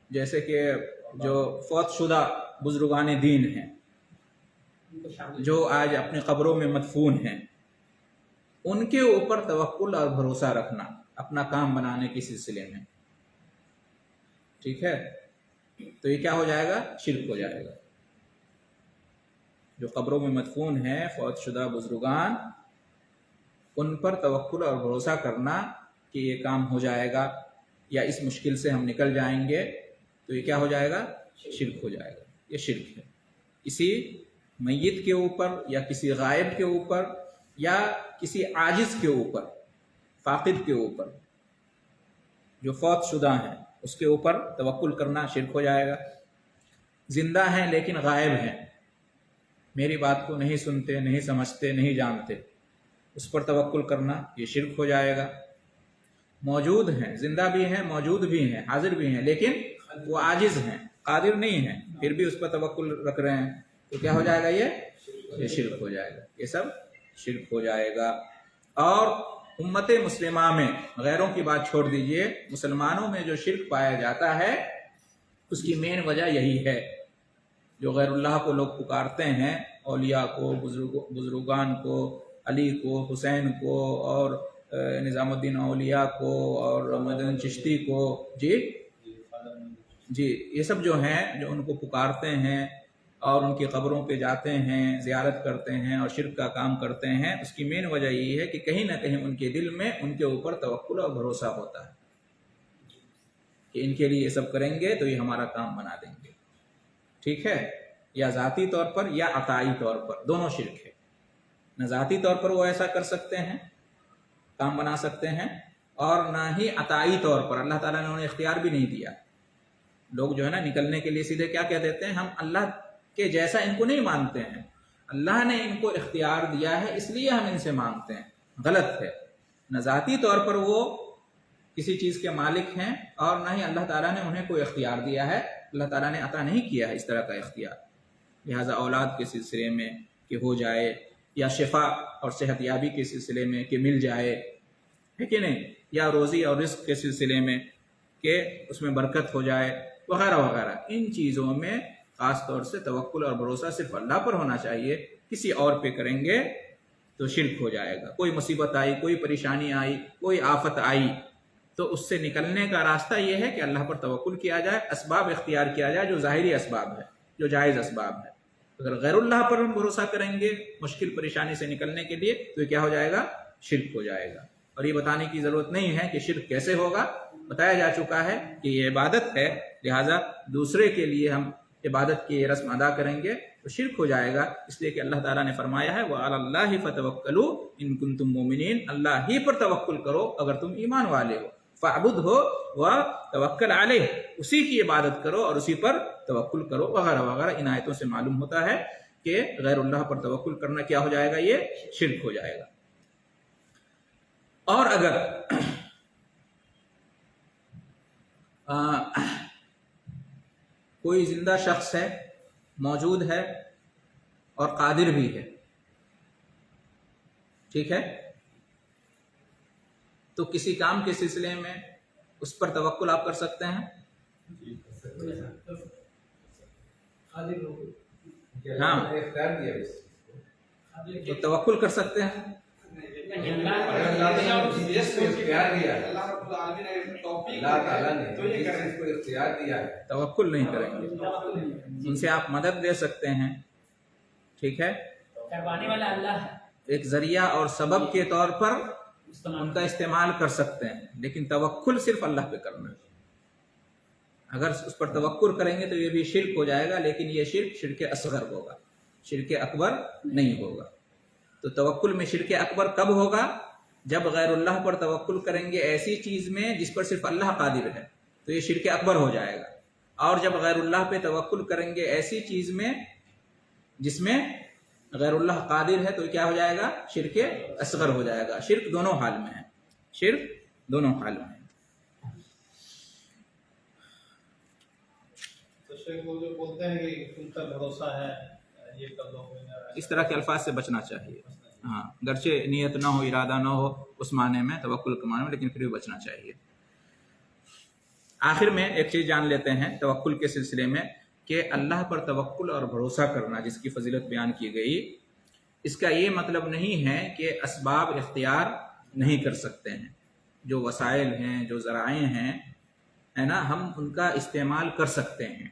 جیسے کہ جو فوت شدہ بزرگان دین ہیں جو آج اپنی قبروں میں مدفون ہیں، ان کے اوپر توکل اور بھروسہ رکھنا اپنا کام بنانے کے سلسلے میں، ٹھیک ہے، تو یہ کیا ہو جائے گا؟ شرک ہو جائے گا. جو قبروں میں مدفون ہیں فوت شدہ بزرگان، ان پر توکل اور بھروسہ کرنا کہ یہ کام ہو جائے گا یا اس مشکل سے ہم نکل جائیں گے، تو یہ کیا ہو جائے گا؟ شرک ہو جائے گا. یہ شرک ہے. کسی میت کے اوپر یا کسی غائب کے اوپر یا کسی عاجز کے اوپر، فاقد کے اوپر، جو فوت شدہ ہیں اس کے اوپر توکل کرنا شرک ہو جائے گا. زندہ ہیں لیکن غائب ہیں، میری بات کو نہیں سنتے، نہیں سمجھتے، نہیں جانتے، اس پر توکل کرنا یہ شرک ہو جائے گا. موجود ہیں، زندہ بھی ہیں، موجود بھی ہیں، حاضر بھی ہیں، لیکن وہ عاجز ہیں، قادر نہیں ہیں، پھر بھی اس پر توکل رکھ رہے ہیں، تو کیا ہو جائے گا؟ یہ شرک ہو جائے گا. یہ سب شرک ہو جائے گا. اور امت مسلمہ میں، غیروں کی بات چھوڑ دیجئے، مسلمانوں میں جو شرک پایا جاتا ہے اس کی مین وجہ یہی ہے. جو غیر اللہ کو لوگ پکارتے ہیں، اولیاء کو، بزرگان کو، علی کو، حسین کو، اور نظام الدین اولیاء کو، اور مدن چشتی کو، جی یہ سب جو ہیں، جو ان کو پکارتے ہیں اور ان کی قبروں پہ جاتے ہیں، زیارت کرتے ہیں اور شرک کا کام کرتے ہیں، اس کی مین وجہ یہ ہے کہ کہیں نہ کہیں ان کے دل میں ان کے اوپر توکل اور بھروسہ ہوتا ہے کہ ان کے لیے یہ سب کریں گے تو یہ ہمارا کام بنا دیں گے. ٹھیک ہے؟ یا ذاتی طور پر یا عطائی طور پر، دونوں شرک ہے. نہ ذاتی طور پر وہ ایسا کر سکتے ہیں، کام بنا سکتے ہیں، اور نہ ہی عطائی طور پر. اللہ تعالیٰ نے انہیں اختیار بھی نہیں دیا. لوگ جو ہے نا نکلنے کے لیے سیدھے کیا کہہ دیتے ہیں؟ ہم اللہ کے جیسا ان کو نہیں مانتے ہیں، اللہ نے ان کو اختیار دیا ہے اس لیے ہم ان سے مانگتے ہیں. غلط ہے. نہ ذاتی طور پر وہ کسی چیز کے مالک ہیں اور نہ ہی اللہ تعالیٰ نے انہیں کوئی اختیار دیا ہے. اللہ تعالیٰ نے عطا نہیں کیا ہے اس طرح کا اختیار. لہٰذا اولاد کے سلسلے میں کہ ہو جائے، یا شفا اور صحت یابی کے سلسلے میں کہ مل جائے، ہے کہ نہیں، یا روزی اور رزق کے سلسلے میں کہ اس میں برکت ہو جائے، وغیرہ وغیرہ، ان چیزوں میں خاص طور سے توکل اور بھروسہ صرف اللہ پر ہونا چاہیے. کسی اور پہ کریں گے تو شرک ہو جائے گا. کوئی مصیبت آئی، کوئی پریشانی آئی، کوئی آفت آئی تو اس سے نکلنے کا راستہ یہ ہے کہ اللہ پر توکل کیا جائے، اسباب اختیار کیا جائے جو ظاہری اسباب ہے، جو جائز اسباب ہے. اگر غیر اللہ پر ہم بھروسہ کریں گے مشکل پریشانی سے نکلنے کے لیے تو کیا ہو جائے گا؟ شرک ہو جائے گا. اور یہ بتانے کی ضرورت نہیں ہے کہ شرک کیسے ہوگا، بتایا جا چکا ہے کہ یہ عبادت ہے، لہٰذا دوسرے کے لیے ہم عبادت کی رسم ادا کریں گے تو شرک ہو جائے گا. اس لیے کہ اللہ تعالیٰ نے فرمایا ہے وَعَلَى اللَّهِ فَتَوَكَّلُوا إِن كُنتُم مُؤْمِنِينَ، اللہ ہی پر توکل کرو اگر تم ایمان والے ہو. فَاعْبُدْهُ وَتَوَكَّلْ عَلَيْهِ، اسی کی عبادت کرو اور اسی پر توکل کرو، وغیرہ وغیرہ. ان آیتوں سے معلوم ہوتا ہے کہ غیر اللہ پر توکل کرنا کیا ہو جائے گا؟ یہ شرک ہو جائے گا. اور اگر کوئی زندہ شخص ہے، موجود ہے اور قادر بھی ہے، ٹھیک ہے، تو کسی کام کے سلسلے میں اس پر توکل آپ کر سکتے ہیں. ہاں، تو توکل کر سکتے ہیں. توکل نہیں کریں گے، ان سے آپ مدد لے سکتے ہیں، ٹھیک ہے، کروانے والا اللہ ہے، ایک ذریعہ اور سبب کے طور پر ان کا استعمال کر سکتے ہیں، لیکن توکل صرف اللہ پہ کرنا ہے. اگر اس پر توکل کریں گے تو یہ بھی شرک ہو جائے گا، لیکن یہ شرک اصغر ہوگا، شرک اکبر نہیں ہوگا۔ تو توکل میں شرک اکبر کب ہوگا؟ جب غیر اللہ پر توکل کریں گے ایسی چیز میں جس پر صرف اللہ قادر ہے، تو یہ شرک اکبر ہو جائے گا۔ اور جب غیر اللہ پہ توکل کریں گے ایسی چیز میں جس میں غیر اللہ قادر ہے، تو کیا ہو جائے گا؟ شرک اصغر ہو جائے گا۔ شرک دونوں حال میں ہے، شرک دونوں حال میں ہے۔ تو شیخ وہ جو بولتے ہیں کہ تم پر بھروسہ ہے یہ کر لو، اس طرح کے الفاظ سے بچنا چاہیے۔ ہاں، گرچہ نیت نہ ہو، ارادہ نہ ہو اس معنی میں، توکل کے معنی میں، لیکن پھر بھی بچنا چاہیے۔ آخر میں ایک چیز جان لیتے ہیں توکل کے سلسلے میں کہ اللہ پر توکل اور بھروسہ کرنا جس کی فضیلت بیان کی گئی، اس کا یہ مطلب نہیں ہے کہ اسباب اختیار نہیں کر سکتے ہیں۔ جو وسائل ہیں، جو ذرائع ہیں، ہے نا، ہم ان کا استعمال کر سکتے ہیں،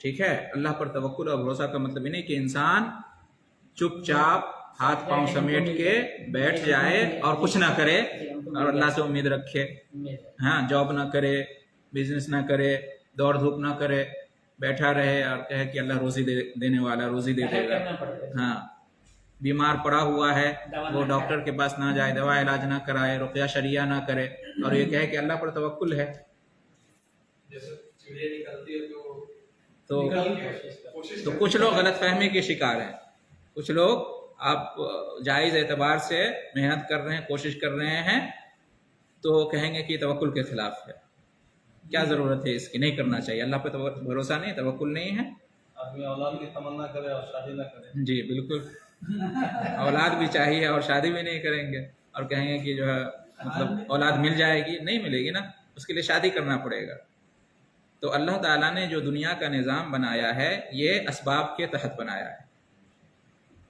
ٹھیک ہے۔ اللہ پر توکل اور بھروسہ کا مطلب یہ نہیں کہ انسان چپ چاپ ہاتھ پاؤں سمیٹ کے بیٹھ جائے اور کچھ نہ کرے اور اللہ سے امید رکھے، ہاں، جاب نہ کرے، بزنس نہ کرے، دوڑ دھوپ نہ کرے، بیٹھا رہے اور کہے کہ اللہ روزی دینے والا، روزی دے دے گا۔ ہاں، بیمار پڑا ہوا ہے، وہ ڈاکٹر کے پاس نہ جائے، دوا علاج نہ کرائے، رقیہ شریعہ نہ کرے، اور یہ کہے کہ اللہ پر توکل ہے۔ جیسے چڑیا نکلتی ہے تو کچھ لوگ غلط فہمی کے شکار ہیں۔ کچھ لوگ آپ جائز اعتبار سے محنت کر رہے ہیں، کوشش کر رہے ہیں، تو کہیں گے کہ یہ توکل کے خلاف ہے۔ کیا ضرورت ہے اس کی؟ نہیں کرنا چاہیے۔ اللہ پہ بھروسہ نہیں، توکل نہیں ہے۔ آدمی اولاد کی تمنا کرے اور شادی نہ کرے، جی بالکل، اولاد بھی چاہیے اور شادی بھی نہیں کریں گے، اور کہیں گے کہ جو ہے مطلب اولاد مل جائے گی، نہیں ملے گی نا، اس کے لیے شادی کرنا پڑے گا۔ تو اللہ تعالیٰ نے جو دنیا کا نظام بنایا ہے یہ اسباب کے تحت بنایا ہے۔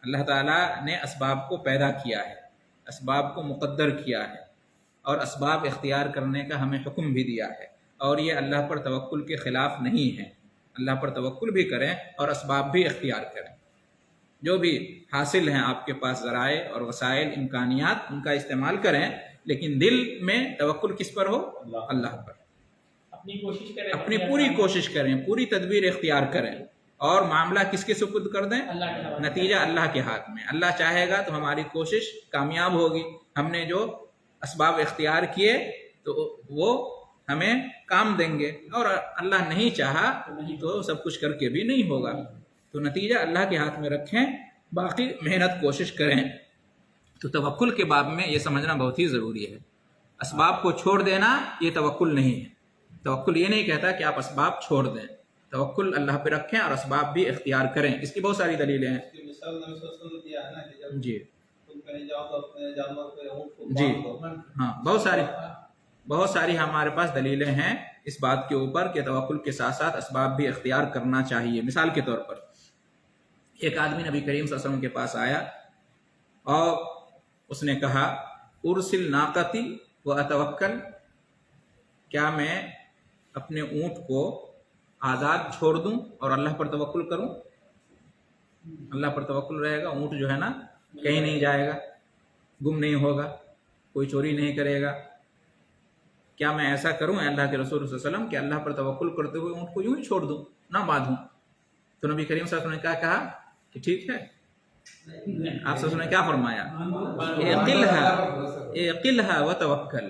اللہ تعالیٰ نے اسباب کو پیدا کیا ہے، اسباب کو مقدر کیا ہے، اور اسباب اختیار کرنے کا ہمیں حکم بھی دیا ہے، اور یہ اللہ پر توکل کے خلاف نہیں ہے۔ اللہ پر توکل بھی کریں اور اسباب بھی اختیار کریں۔ جو بھی حاصل ہیں آپ کے پاس ذرائع اور وسائل، امکانیات، ان کا استعمال کریں، لیکن دل میں توکل کس پر ہو؟ اللہ پر۔ اپنی کوشش کریں، اپنی پوری کوشش کریں، پوری تدبیر اختیار کریں، اور معاملہ کس کے سپرد کر دیں؟ اللہ کے حوالے۔ نتیجہ اللہ کے ہاتھ میں۔ اللہ چاہے گا تو ہماری کوشش کامیاب ہوگی، ہم نے جو اسباب اختیار کیے تو وہ ہمیں کام دیں گے، اور اللہ نہیں چاہا تو سب کچھ کر کے بھی نہیں ہوگا۔ تو نتیجہ اللہ کے ہاتھ میں رکھیں، باقی محنت کوشش کریں۔ تو توکل کے باب میں یہ سمجھنا بہت ہی ضروری ہے۔ اسباب کو چھوڑ دینا یہ توکل نہیں ہے۔ توکل یہ نہیں کہتا کہ آپ اسباب چھوڑ دیں، توکل اللہ پہ رکھیں اور اسباب بھی اختیار کریں۔ اس کی بہت ساری دلیلیں ہیں۔ اس کی مثال نبی صلی اللہ علیہ وسلم نے دیا ہے نا کہ جب جی تم کہیں جاؤ تو اپنے جانور پہ اونٹ کو جی باندھ دو۔ ہاں، بہت ساری ہمارے پاس دلیلیں ہیں اس بات کے اوپر کہ توکل کے ساتھ ساتھ اسباب بھی اختیار کرنا چاہیے۔ مثال کے طور پر ایک آدمی نبی کریم صلی اللہ علیہ وسلم کے پاس آیا اور اس نے کہا ارسل ناقتی و اتوکل، کیا میں اپنے اونٹ کو آزاد چھوڑ دوں اور اللہ پر توکل کروں؟ اللہ پر توکل رہے گا، اونٹ جو ہے نا کہیں نہیں جائے گا، گم نہیں ہوگا، کوئی چوری نہیں کرے گا۔ کیا میں ایسا کروں اے اللہ کے رسول صلی اللہ علیہ وسلم کہ اللہ پر توکل کرتے ہوئے اونٹ کو یوں ہی چھوڑ دوں، نہ باندھوں؟ تو نبی کریم صلی اللہ علیہ وسلم نے کیا کہا کہ ٹھیک ہے۔ آپ صلی اللہ علیہ وسلم نے کیا فرمایا؟ اعقلها وتوکل،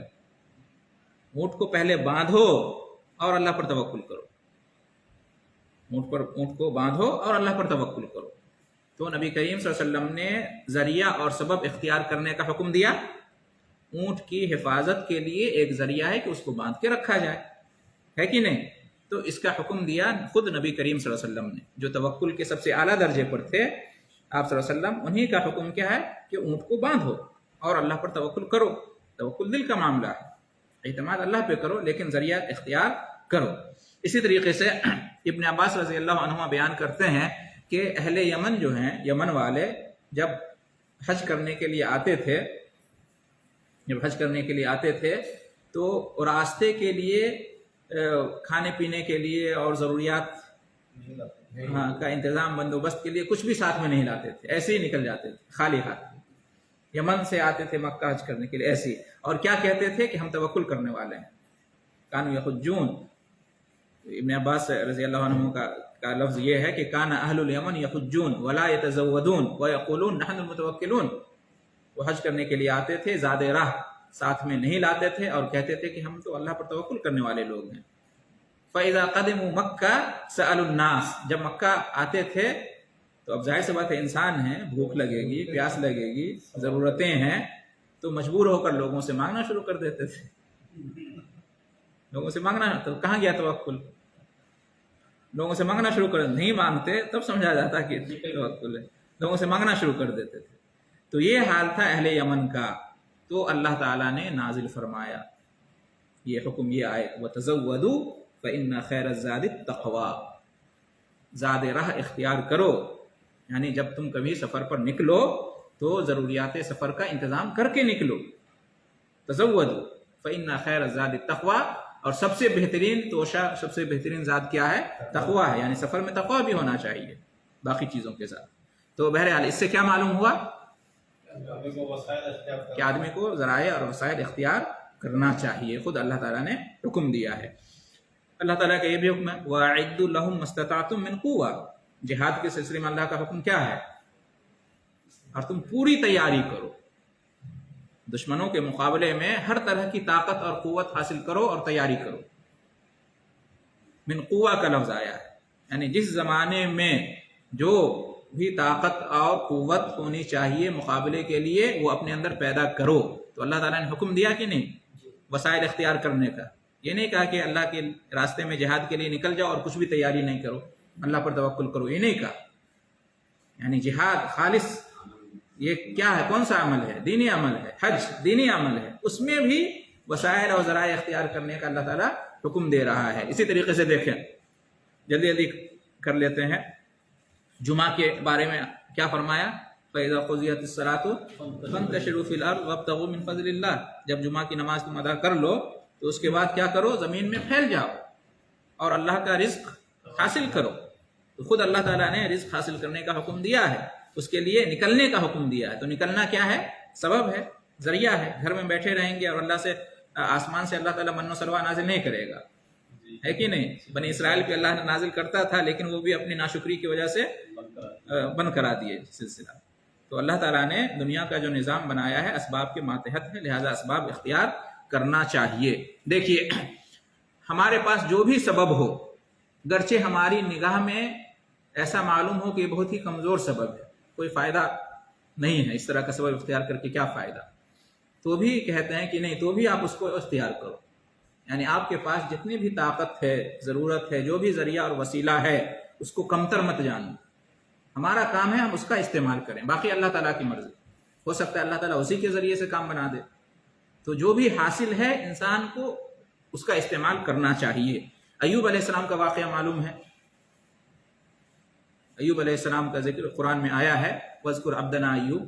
اونٹ کو پہلے باندھو اور اللہ پر توکل کرو، اونٹ کو باندھو اور اللہ پر توکل کرو۔ تو نبی کریم صلی اللہ علیہ وسلم نے ذریعہ اور سبب اختیار کرنے کا حکم دیا۔ اونٹ کی حفاظت کے لیے ایک ذریعہ ہے کہ اس کو باندھ کے رکھا جائے، ہے کہ نہیں؟ تو اس کا حکم دیا خود نبی کریم صلی اللہ علیہ وسلم نے، جو توکل کے سب سے اعلیٰ درجے پر تھے آپ صلی اللہ علیہ وسلم، انہی کا حکم کیا ہے کہ اونٹ کو باندھو اور اللہ پر توکل کرو۔ توکل دل کا معاملہ ہے، اعتماد اللہ پہ کرو، لیکن ذریعہ اختیار کرو۔ اسی طریقے سے ابن عباس رضی اللہ عنہما بیان کرتے ہیں کہ اہل یمن جو ہیں، یمن والے جب حج کرنے کے لیے آتے تھے تو راستے کے لیے کھانے پینے کے لیے اور ضروریات کا انتظام بندوبست کے لیے کچھ بھی ساتھ میں نہیں لاتے تھے، ایسے ہی نکل جاتے تھے خالی ہاتھ۔ یمن سے آتے تھے مکہ حج کرنے کے لیے ایسے ہی، اور کیا کہتے تھے کہ ہم توکل کرنے والے ہیں، کانوا یحجون، ابن عباس رضی اللہ عنہ کا لفظ یہ ہے کہ کان اہل الیمن یحجون ولا یتزودون ویقولون نحن المتوکلون، وہ حج کرنے کے لیے آتے تھے، زاد راہ ساتھ میں نہیں لاتے تھے اور کہتے تھے کہ ہم تو اللہ پر توکل کرنے والے لوگ ہیں۔ فَإِذَا قَدِمُوا مَكَّةَ سَأَلُوا النَّاسَ، جب مکہ آتے تھے تو اب ظاہر سی بات ہے انسان ہیں، بھوک لگے گی، پیاس لگے گی، ضرورتیں ہیں، تو مجبور ہو کر لوگوں سے مانگنا شروع کر دیتے تھے، لوگوں سے مانگنا، تو کہاں گیا توکل؟ لوگوں سے مانگنا شروع کر، نہیں مانگتے تب سمجھا جاتا کہ توکل ہے، لوگوں سے مانگنا شروع کر دیتے تھے۔ تو یہ حال تھا اہل یمن کا، تو اللہ تعالیٰ نے نازل فرمایا یہ حکم، یہ آئے وَتَزَوَّدُوا فَإِنَّ خَيْرَ الزَّادِ التَّقْوَىٰ، زاد راہ اختیار کرو، یعنی جب تم کبھی سفر پر نکلو تو ضروریات سفر کا انتظام کر کے نکلو۔ تزودوا فإن خیر الزاد التقویٰ، اور سب سے بہترین توشہ، سب سے بہترین زاد کیا ہے؟ تقویٰ ہے، یعنی سفر میں تقویٰ بھی ہونا چاہیے باقی چیزوں کے ساتھ۔ تو بہرحال اس سے کیا معلوم ہوا کہ آدمی کو ذرائع اور وسائل اختیار کرنا چاہیے، خود اللہ تعالیٰ نے حکم دیا ہے۔ اللہ تعالیٰ کا یہ بھی حکم ہے وَأَعِدُّوا لَهُم مَّا اسْتَطَعْتُم مِّن قُوَّةٍ، جہاد کے سلسلے میں اللہ کا حکم کیا ہے؟ اور تم پوری تیاری کرو، دشمنوں کے مقابلے میں ہر طرح کی طاقت اور قوت حاصل کرو اور تیاری کرو۔ من قوہ کا لفظ آیا ہے، یعنی جس زمانے میں جو بھی طاقت اور قوت ہونی چاہیے مقابلے کے لیے وہ اپنے اندر پیدا کرو۔ تو اللہ تعالیٰ نے حکم دیا کہ نہیں وسائل اختیار کرنے کا، یہ نہیں کہا کہ اللہ کے راستے میں جہاد کے لیے نکل جاؤ اور کچھ بھی تیاری نہیں کرو، اللہ پر توکل کرو، یہ نہیں کہا۔ یعنی جہاد خالص یہ کیا ہے؟ کون سا عمل ہے؟ دینی عمل ہے، حج دینی عمل ہے، اس میں بھی وسائل اور ذرائع اختیار کرنے کا اللہ تعالیٰ حکم دے رہا ہے۔ اسی طریقے سے دیکھیں، جلدی جلدی کر لیتے ہیں، جمعہ کے بارے میں کیا فرمایا؟ فَإِذَا قُضِيَتِ الصَّلَاةُ فَانتَشِرُوا فِي الْأَرْضِ وَابْتَغُوا مِن فَضْلِ اللَّهِ، جب جمعہ کی نماز تم ادا کر لو تو اس کے بعد کیا کرو؟ زمین میں پھیل جاؤ اور اللہ کا رزق حاصل کرو۔ تو خود اللہ تعالیٰ نے رزق حاصل کرنے کا حکم دیا ہے، اس کے لیے نکلنے کا حکم دیا ہے۔ تو نکلنا کیا ہے؟ سبب ہے، ذریعہ ہے۔ گھر میں بیٹھے رہیں گے اور اللہ سے، آسمان سے اللہ تعالیٰ من و سلوہ نازل نہیں کرے گا، ہے کہ نہیں؟ بنی اسرائیل پہ اللہ نے نازل کرتا تھا لیکن وہ بھی اپنی ناشکری کی وجہ سے بند کرا دیے سلسلہ۔ تو اللہ تعالیٰ نے دنیا کا جو نظام بنایا ہے اسباب کے ماتحت ہے، لہذا اسباب اختیار کرنا چاہیے۔ دیکھیے ہمارے پاس جو بھی سبب ہو، گرچہ ہماری نگاہ میں ایسا معلوم ہو کہ یہ بہت ہی کمزور سبب ہے، کوئی فائدہ نہیں ہے، اس طرح کا سبب اختیار کر کے کیا فائدہ، تو بھی کہتے ہیں کہ نہیں، تو بھی آپ اس کو اختیار کرو۔ یعنی آپ کے پاس جتنی بھی طاقت ہے، ضرورت ہے، جو بھی ذریعہ اور وسیلہ ہے اس کو کمتر مت جانو، ہمارا کام ہے ہم اس کا استعمال کریں، باقی اللہ تعالیٰ کی مرضی، ہو سکتا ہے اللہ تعالیٰ اسی کے ذریعے سے کام بنا دے۔ تو جو بھی حاصل ہے انسان کو اس کا استعمال کرنا چاہیے۔ ایوب علیہ السلام کا واقعہ معلوم ہے، ایوب علیہ السلام کا ذکر قرآن میں آیا ہے، وَاذْكُرْ عَبْدَنَا ایوب،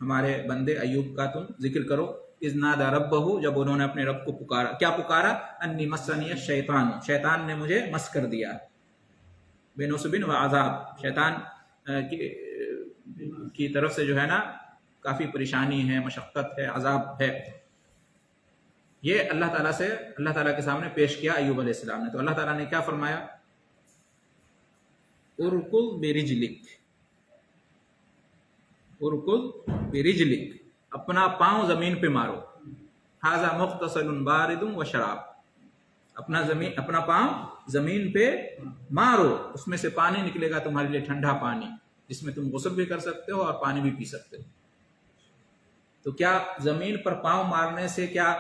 ہمارے بندے ایوب کا تم ذکر کرو، اِذْ نَادَىٰ رَبَّهُ، جب انہوں نے اپنے رب کو پکارا، کیا پکارا؟ اَنِّی مَسَّنِیَ الشَّیطَانُ، شیطان نے مجھے مس کر دیا، بِنُصْبٍ وَعَذَابٍ، شیطان کی طرف سے جو ہے نا کافی پریشانی ہے، مشقت ہے، عذاب ہے۔ یہ اللہ تعالیٰ سے، اللہ تعالیٰ کے سامنے پیش کیا ایوب علیہ السلام نے۔ تو اللہ تعالیٰ نے کیا فرمایا؟ ارکض برجلک، ارکض برجلک، اپنا پاؤں زمین پہ مارو، ھذا مغتسل بارد وشراب، اپنا پاؤں زمین پہ مارو، اس میں سے پانی نکلے گا تمہارے لیے ٹھنڈا پانی، جس میں تم غسل بھی کر سکتے ہو اور پانی بھی پی سکتے ہو۔ تو کیا زمین پر پاؤں مارنے سے کیا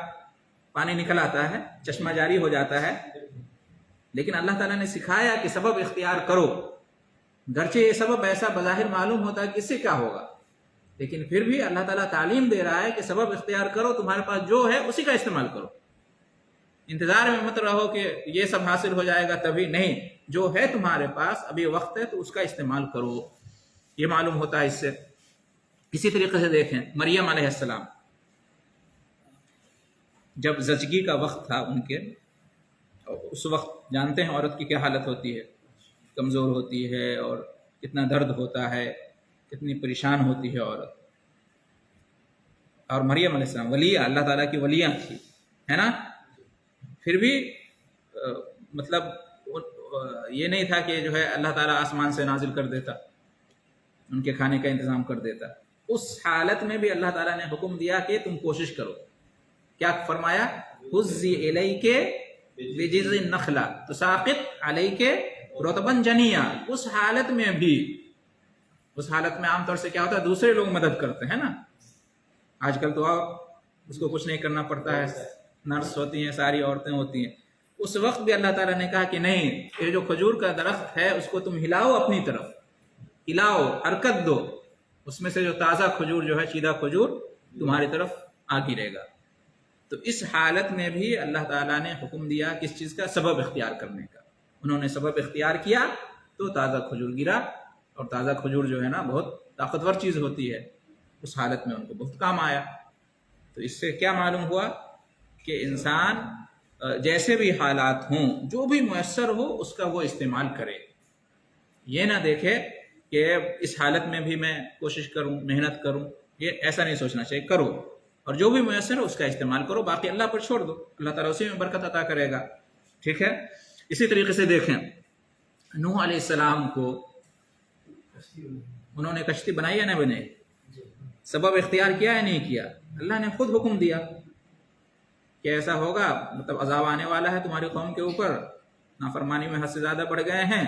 پانی نکل آتا ہے؟ چشمہ جاری ہو جاتا ہے؟ لیکن اللہ تعالیٰ نے سکھایا کہ سبب اختیار کرو، گرچہ یہ سبب ایسا بظاہر معلوم ہوتا ہے کہ اس سے کیا ہوگا، لیکن پھر بھی اللہ تعالیٰ تعلیم دے رہا ہے کہ سبب اختیار کرو، تمہارے پاس جو ہے اسی کا استعمال کرو، انتظار میں مت رہو کہ یہ سب حاصل ہو جائے گا تبھی، نہیں، جو ہے تمہارے پاس ابھی وقت ہے تو اس کا استعمال کرو، یہ معلوم ہوتا ہے اس سے۔ اسی طریقے سے دیکھیں مریم علیہ السلام، جب زچگی کا وقت تھا ان کے، اس وقت جانتے ہیں عورت کی کیا حالت ہوتی ہے، کمزور ہوتی ہے اور کتنا درد ہوتا ہے، کتنی پریشان ہوتی ہے عورت۔ اور مریم علیہ السلام ولیہ، اللہ تعالیٰ کی ولیہ تھی، ہے نا، پھر بھی مطلب یہ نہیں تھا کہ جو ہے اللہ تعالیٰ آسمان سے نازل کر دیتا، ان کے کھانے کا انتظام کر دیتا. اس حالت میں بھی اللہ تعالیٰ نے حکم دیا کہ تم کوشش کرو. کیا فرمایا؟ حُزِّ إِلَيْكَ بِجِذْعِ النَّخْلَةِ تُسَاقِطْ عَلَيْكَ رُطَبًا جَنِيًّا. اس حالت میں بھی، اس حالت میں عام طور سے کیا ہوتا ہے، دوسرے لوگ مدد کرتے ہیں نا. آج کل تو اس کو کچھ نہیں کرنا پڑتا ہے، نرس ہوتی ہیں، ساری عورتیں ہوتی ہیں. اس وقت بھی اللہ تعالیٰ نے کہا کہ نہیں، یہ جو کھجور کا درخت ہے اس کو تم ہلاؤ، اپنی طرف ہلاؤ، حرکت دو، اس میں سے جو تازہ کھجور جو ہے، چیدہ کھجور تمہاری طرف آ گرے گا. تو اس حالت میں بھی اللہ تعالیٰ نے حکم دیا کس چیز کا؟ سبب اختیار کرنے کا. انہوں نے سبب اختیار کیا تو تازہ کھجور گرا، اور تازہ کھجور جو ہے نا بہت طاقتور چیز ہوتی ہے، اس حالت میں ان کو بہت کام آیا. تو اس سے کیا معلوم ہوا کہ انسان جیسے بھی حالات ہوں، جو بھی میسر ہو اس کا وہ استعمال کرے. یہ نہ دیکھے کہ اس حالت میں بھی میں کوشش کروں، محنت کروں، یہ ایسا نہیں سوچنا چاہیے. کرو، اور جو بھی میسر ہو اس کا استعمال کرو، باقی اللہ پر چھوڑ دو، اللہ تعالیٰ اسی میں برکت عطا کرے گا. ٹھیک ہے. اسی طریقے سے دیکھیں نوح علیہ السلام کو انہوں نے کشتی بنائی یا نہیں بنائی؟ سبب اختیار کیا یا نہیں کیا؟ اللہ نے خود حکم دیا کہ ایسا ہوگا، مطلب عذاب آنے والا ہے تمہاری قوم کے اوپر، نافرمانی میں حد سے زیادہ بڑھ گئے ہیں،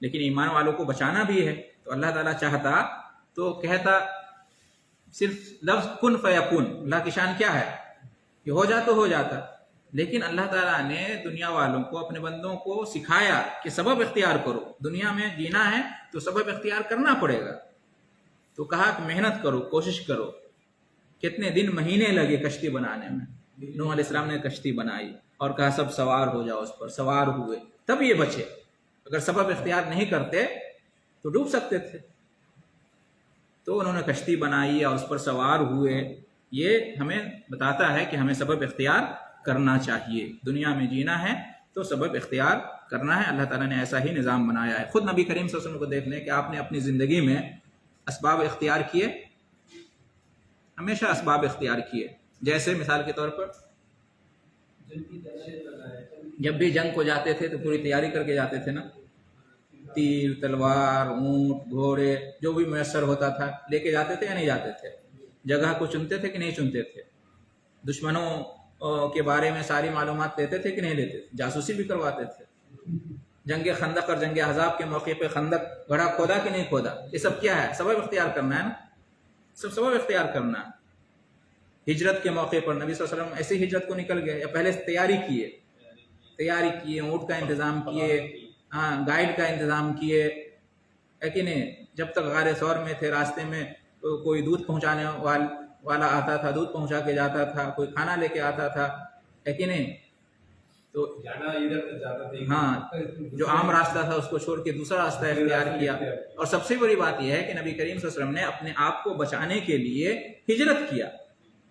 لیکن ایمان والوں کو بچانا بھی ہے. تو اللہ تعالیٰ چاہتا تو کہتا صرف لفظ کن فیکون. اللہ کی شان کیا ہے کہ ہو جا تو ہو جاتا. لیکن اللہ تعالیٰ نے دنیا والوں کو، اپنے بندوں کو سکھایا کہ سبب اختیار کرو، دنیا میں جینا ہے تو سبب اختیار کرنا پڑے گا. تو کہا کہ محنت کرو، کوشش کرو. کتنے دن، مہینے لگے کشتی بنانے میں. نوح علیہ السلام نے کشتی بنائی اور کہا سب سوار ہو جاؤ اس پر. سوار ہوئے تب یہ بچے. اگر سبب اختیار نہیں کرتے تو ڈوب سکتے تھے. تو انہوں نے کشتی بنائی اور اس پر سوار ہوئے. یہ ہمیں بتاتا ہے کہ ہمیں سبب اختیار کرنا چاہیے. دنیا میں جینا ہے تو سبب اختیار کرنا ہے. اللہ تعالیٰ نے ایسا ہی نظام بنایا ہے. خود نبی کریم صلی اللہ علیہ وسلم کو دیکھ لیں کہ آپ نے اپنی زندگی میں اسباب اختیار کیے، ہمیشہ اسباب اختیار کیے. جیسے مثال کے طور پر جب بھی جنگ کو جاتے تھے تو پوری تیاری کر کے جاتے تھے نا. تیر، تلوار، اونٹ، گھوڑے، جو بھی میسر ہوتا تھا لے کے جاتے تھے یا نہیں جاتے تھے؟ جگہ کو چنتے تھے کہ نہیں چنتے تھے؟ دشمنوں کے بارے میں ساری معلومات لیتے تھے کہ نہیں لیتے تھے؟ جاسوسی بھی کرواتے تھے. جنگ خندق اور جنگ احزاب کے موقع پہ خندق گڑھا کھودا کہ نہیں کھودا؟ یہ سب کیا ہے؟ سبب اختیار کرنا ہے نا. سب سبب اختیار کرنا ہے. ہجرت کے موقع پر نبی صلی اللہ علیہ وسلم ایسی ہجرت کو نکل گئے یا پہلے سے تیاری کیے، اونٹ کا انتظام کیے، گائیڈ کا انتظام کیے، ہے کہ نہیں؟ جب تک غار ثور میں تھے راستے میں کوئی دودھ پہنچانے والا آتا تھا، دودھ پہنچا کے جاتا تھا، کوئی کھانا لے کے آتا تھا، ہے کہ نہیں؟ تو جانا ادھر جاتا تھا، ہاں، جو عام راستہ تھا اس کو چھوڑ کے دوسرا راستہ اختیار کیا. اور سب سے بڑی بات یہ ہے کہ نبی کریم صلی اللہ علیہ وسلم نے اپنے آپ کو بچانے کے لیے ہجرت کیا.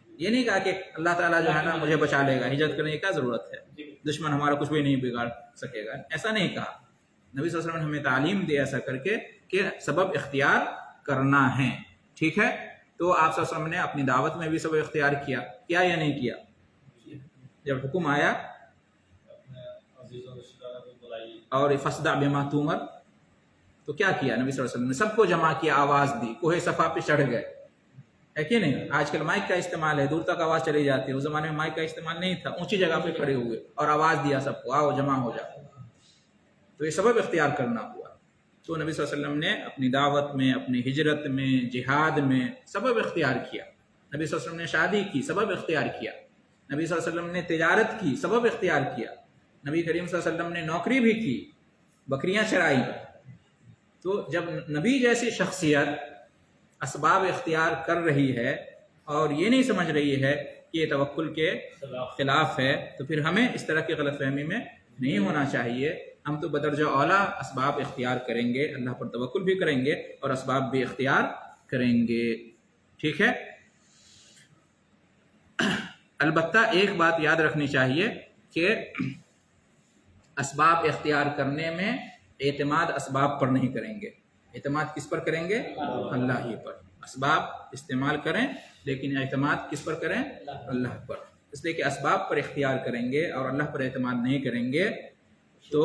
یہ نہیں کہا کہ اللہ تعالیٰ جو ہے نا مجھے بچا لے گا، ہجرت کرنے کی کیا ضرورت ہے، دشمن ہمارا کچھ بھی نہیں بگاڑ سکے گا. ایسا نہیں کہا. نبی صلی اللہ علیہ وسلم نے ہمیں تعلیم دی ایسا کر کے کہ سبب اختیار کرنا ہے. ٹھیک ہے. تو آپ صلی اللہ علیہ وسلم نے اپنی دعوت میں بھی سبب اختیار کیا یا نہیں کیا؟ جب حکم آیا اور فصدع بما تؤمر تو کیا کیا نبی صلی اللہ علیہ وسلم نے؟ سب کو جمع کیا، آواز دی، کوہ صفا پہ چڑھ گئے، ہے کہ نہیں؟ آج کل مائک کا استعمال ہے، دور تک آواز چلی جاتی ہے. اس زمانے میں مائک کا استعمال نہیں تھا. اونچی جگہ پہ کھڑے ہوئے اور آواز دیا سب کو، آؤ جمع ہو جاؤ. تو یہ سبب اختیار کرنا ہوا. تو نبی صلی اللہ علیہ وسلم نے اپنی دعوت میں، اپنی ہجرت میں، جہاد میں سبب اختیار کیا. نبی صلی اللہ علیہ وسلم نے شادی کی، سبب اختیار کیا. نبی صلی اللہ علیہ وسلم نے تجارت کی، سبب اختیار کیا. نبی کریم صلی اللہ علیہ وسلم نے نوکری بھی کی، بکریاں چرائی. تو جب نبی جیسی شخصیت اسباب اختیار کر رہی ہے اور یہ نہیں سمجھ رہی ہے کہ یہ توکل کے خلاف ہے، تو پھر ہمیں اس طرح کی غلط فہمی میں نہیں ہونا چاہیے. ہم تو بدرجہ اولیٰ اسباب اختیار کریں گے، اللہ پر توکل بھی کریں گے اور اسباب بھی اختیار کریں گے. ٹھیک ہے. البتہ ایک بات یاد رکھنی چاہیے کہ اسباب اختیار کرنے میں اعتماد اسباب پر نہیں کریں گے. اعتماد کس پر کریں گے؟ اللہ ہی پر. اسباب استعمال کریں لیکن اعتماد کس پر کریں؟ اللہ پر. اس لیے کہ اسباب پر اختیار کریں گے اور اللہ پر اعتماد نہیں کریں گے تو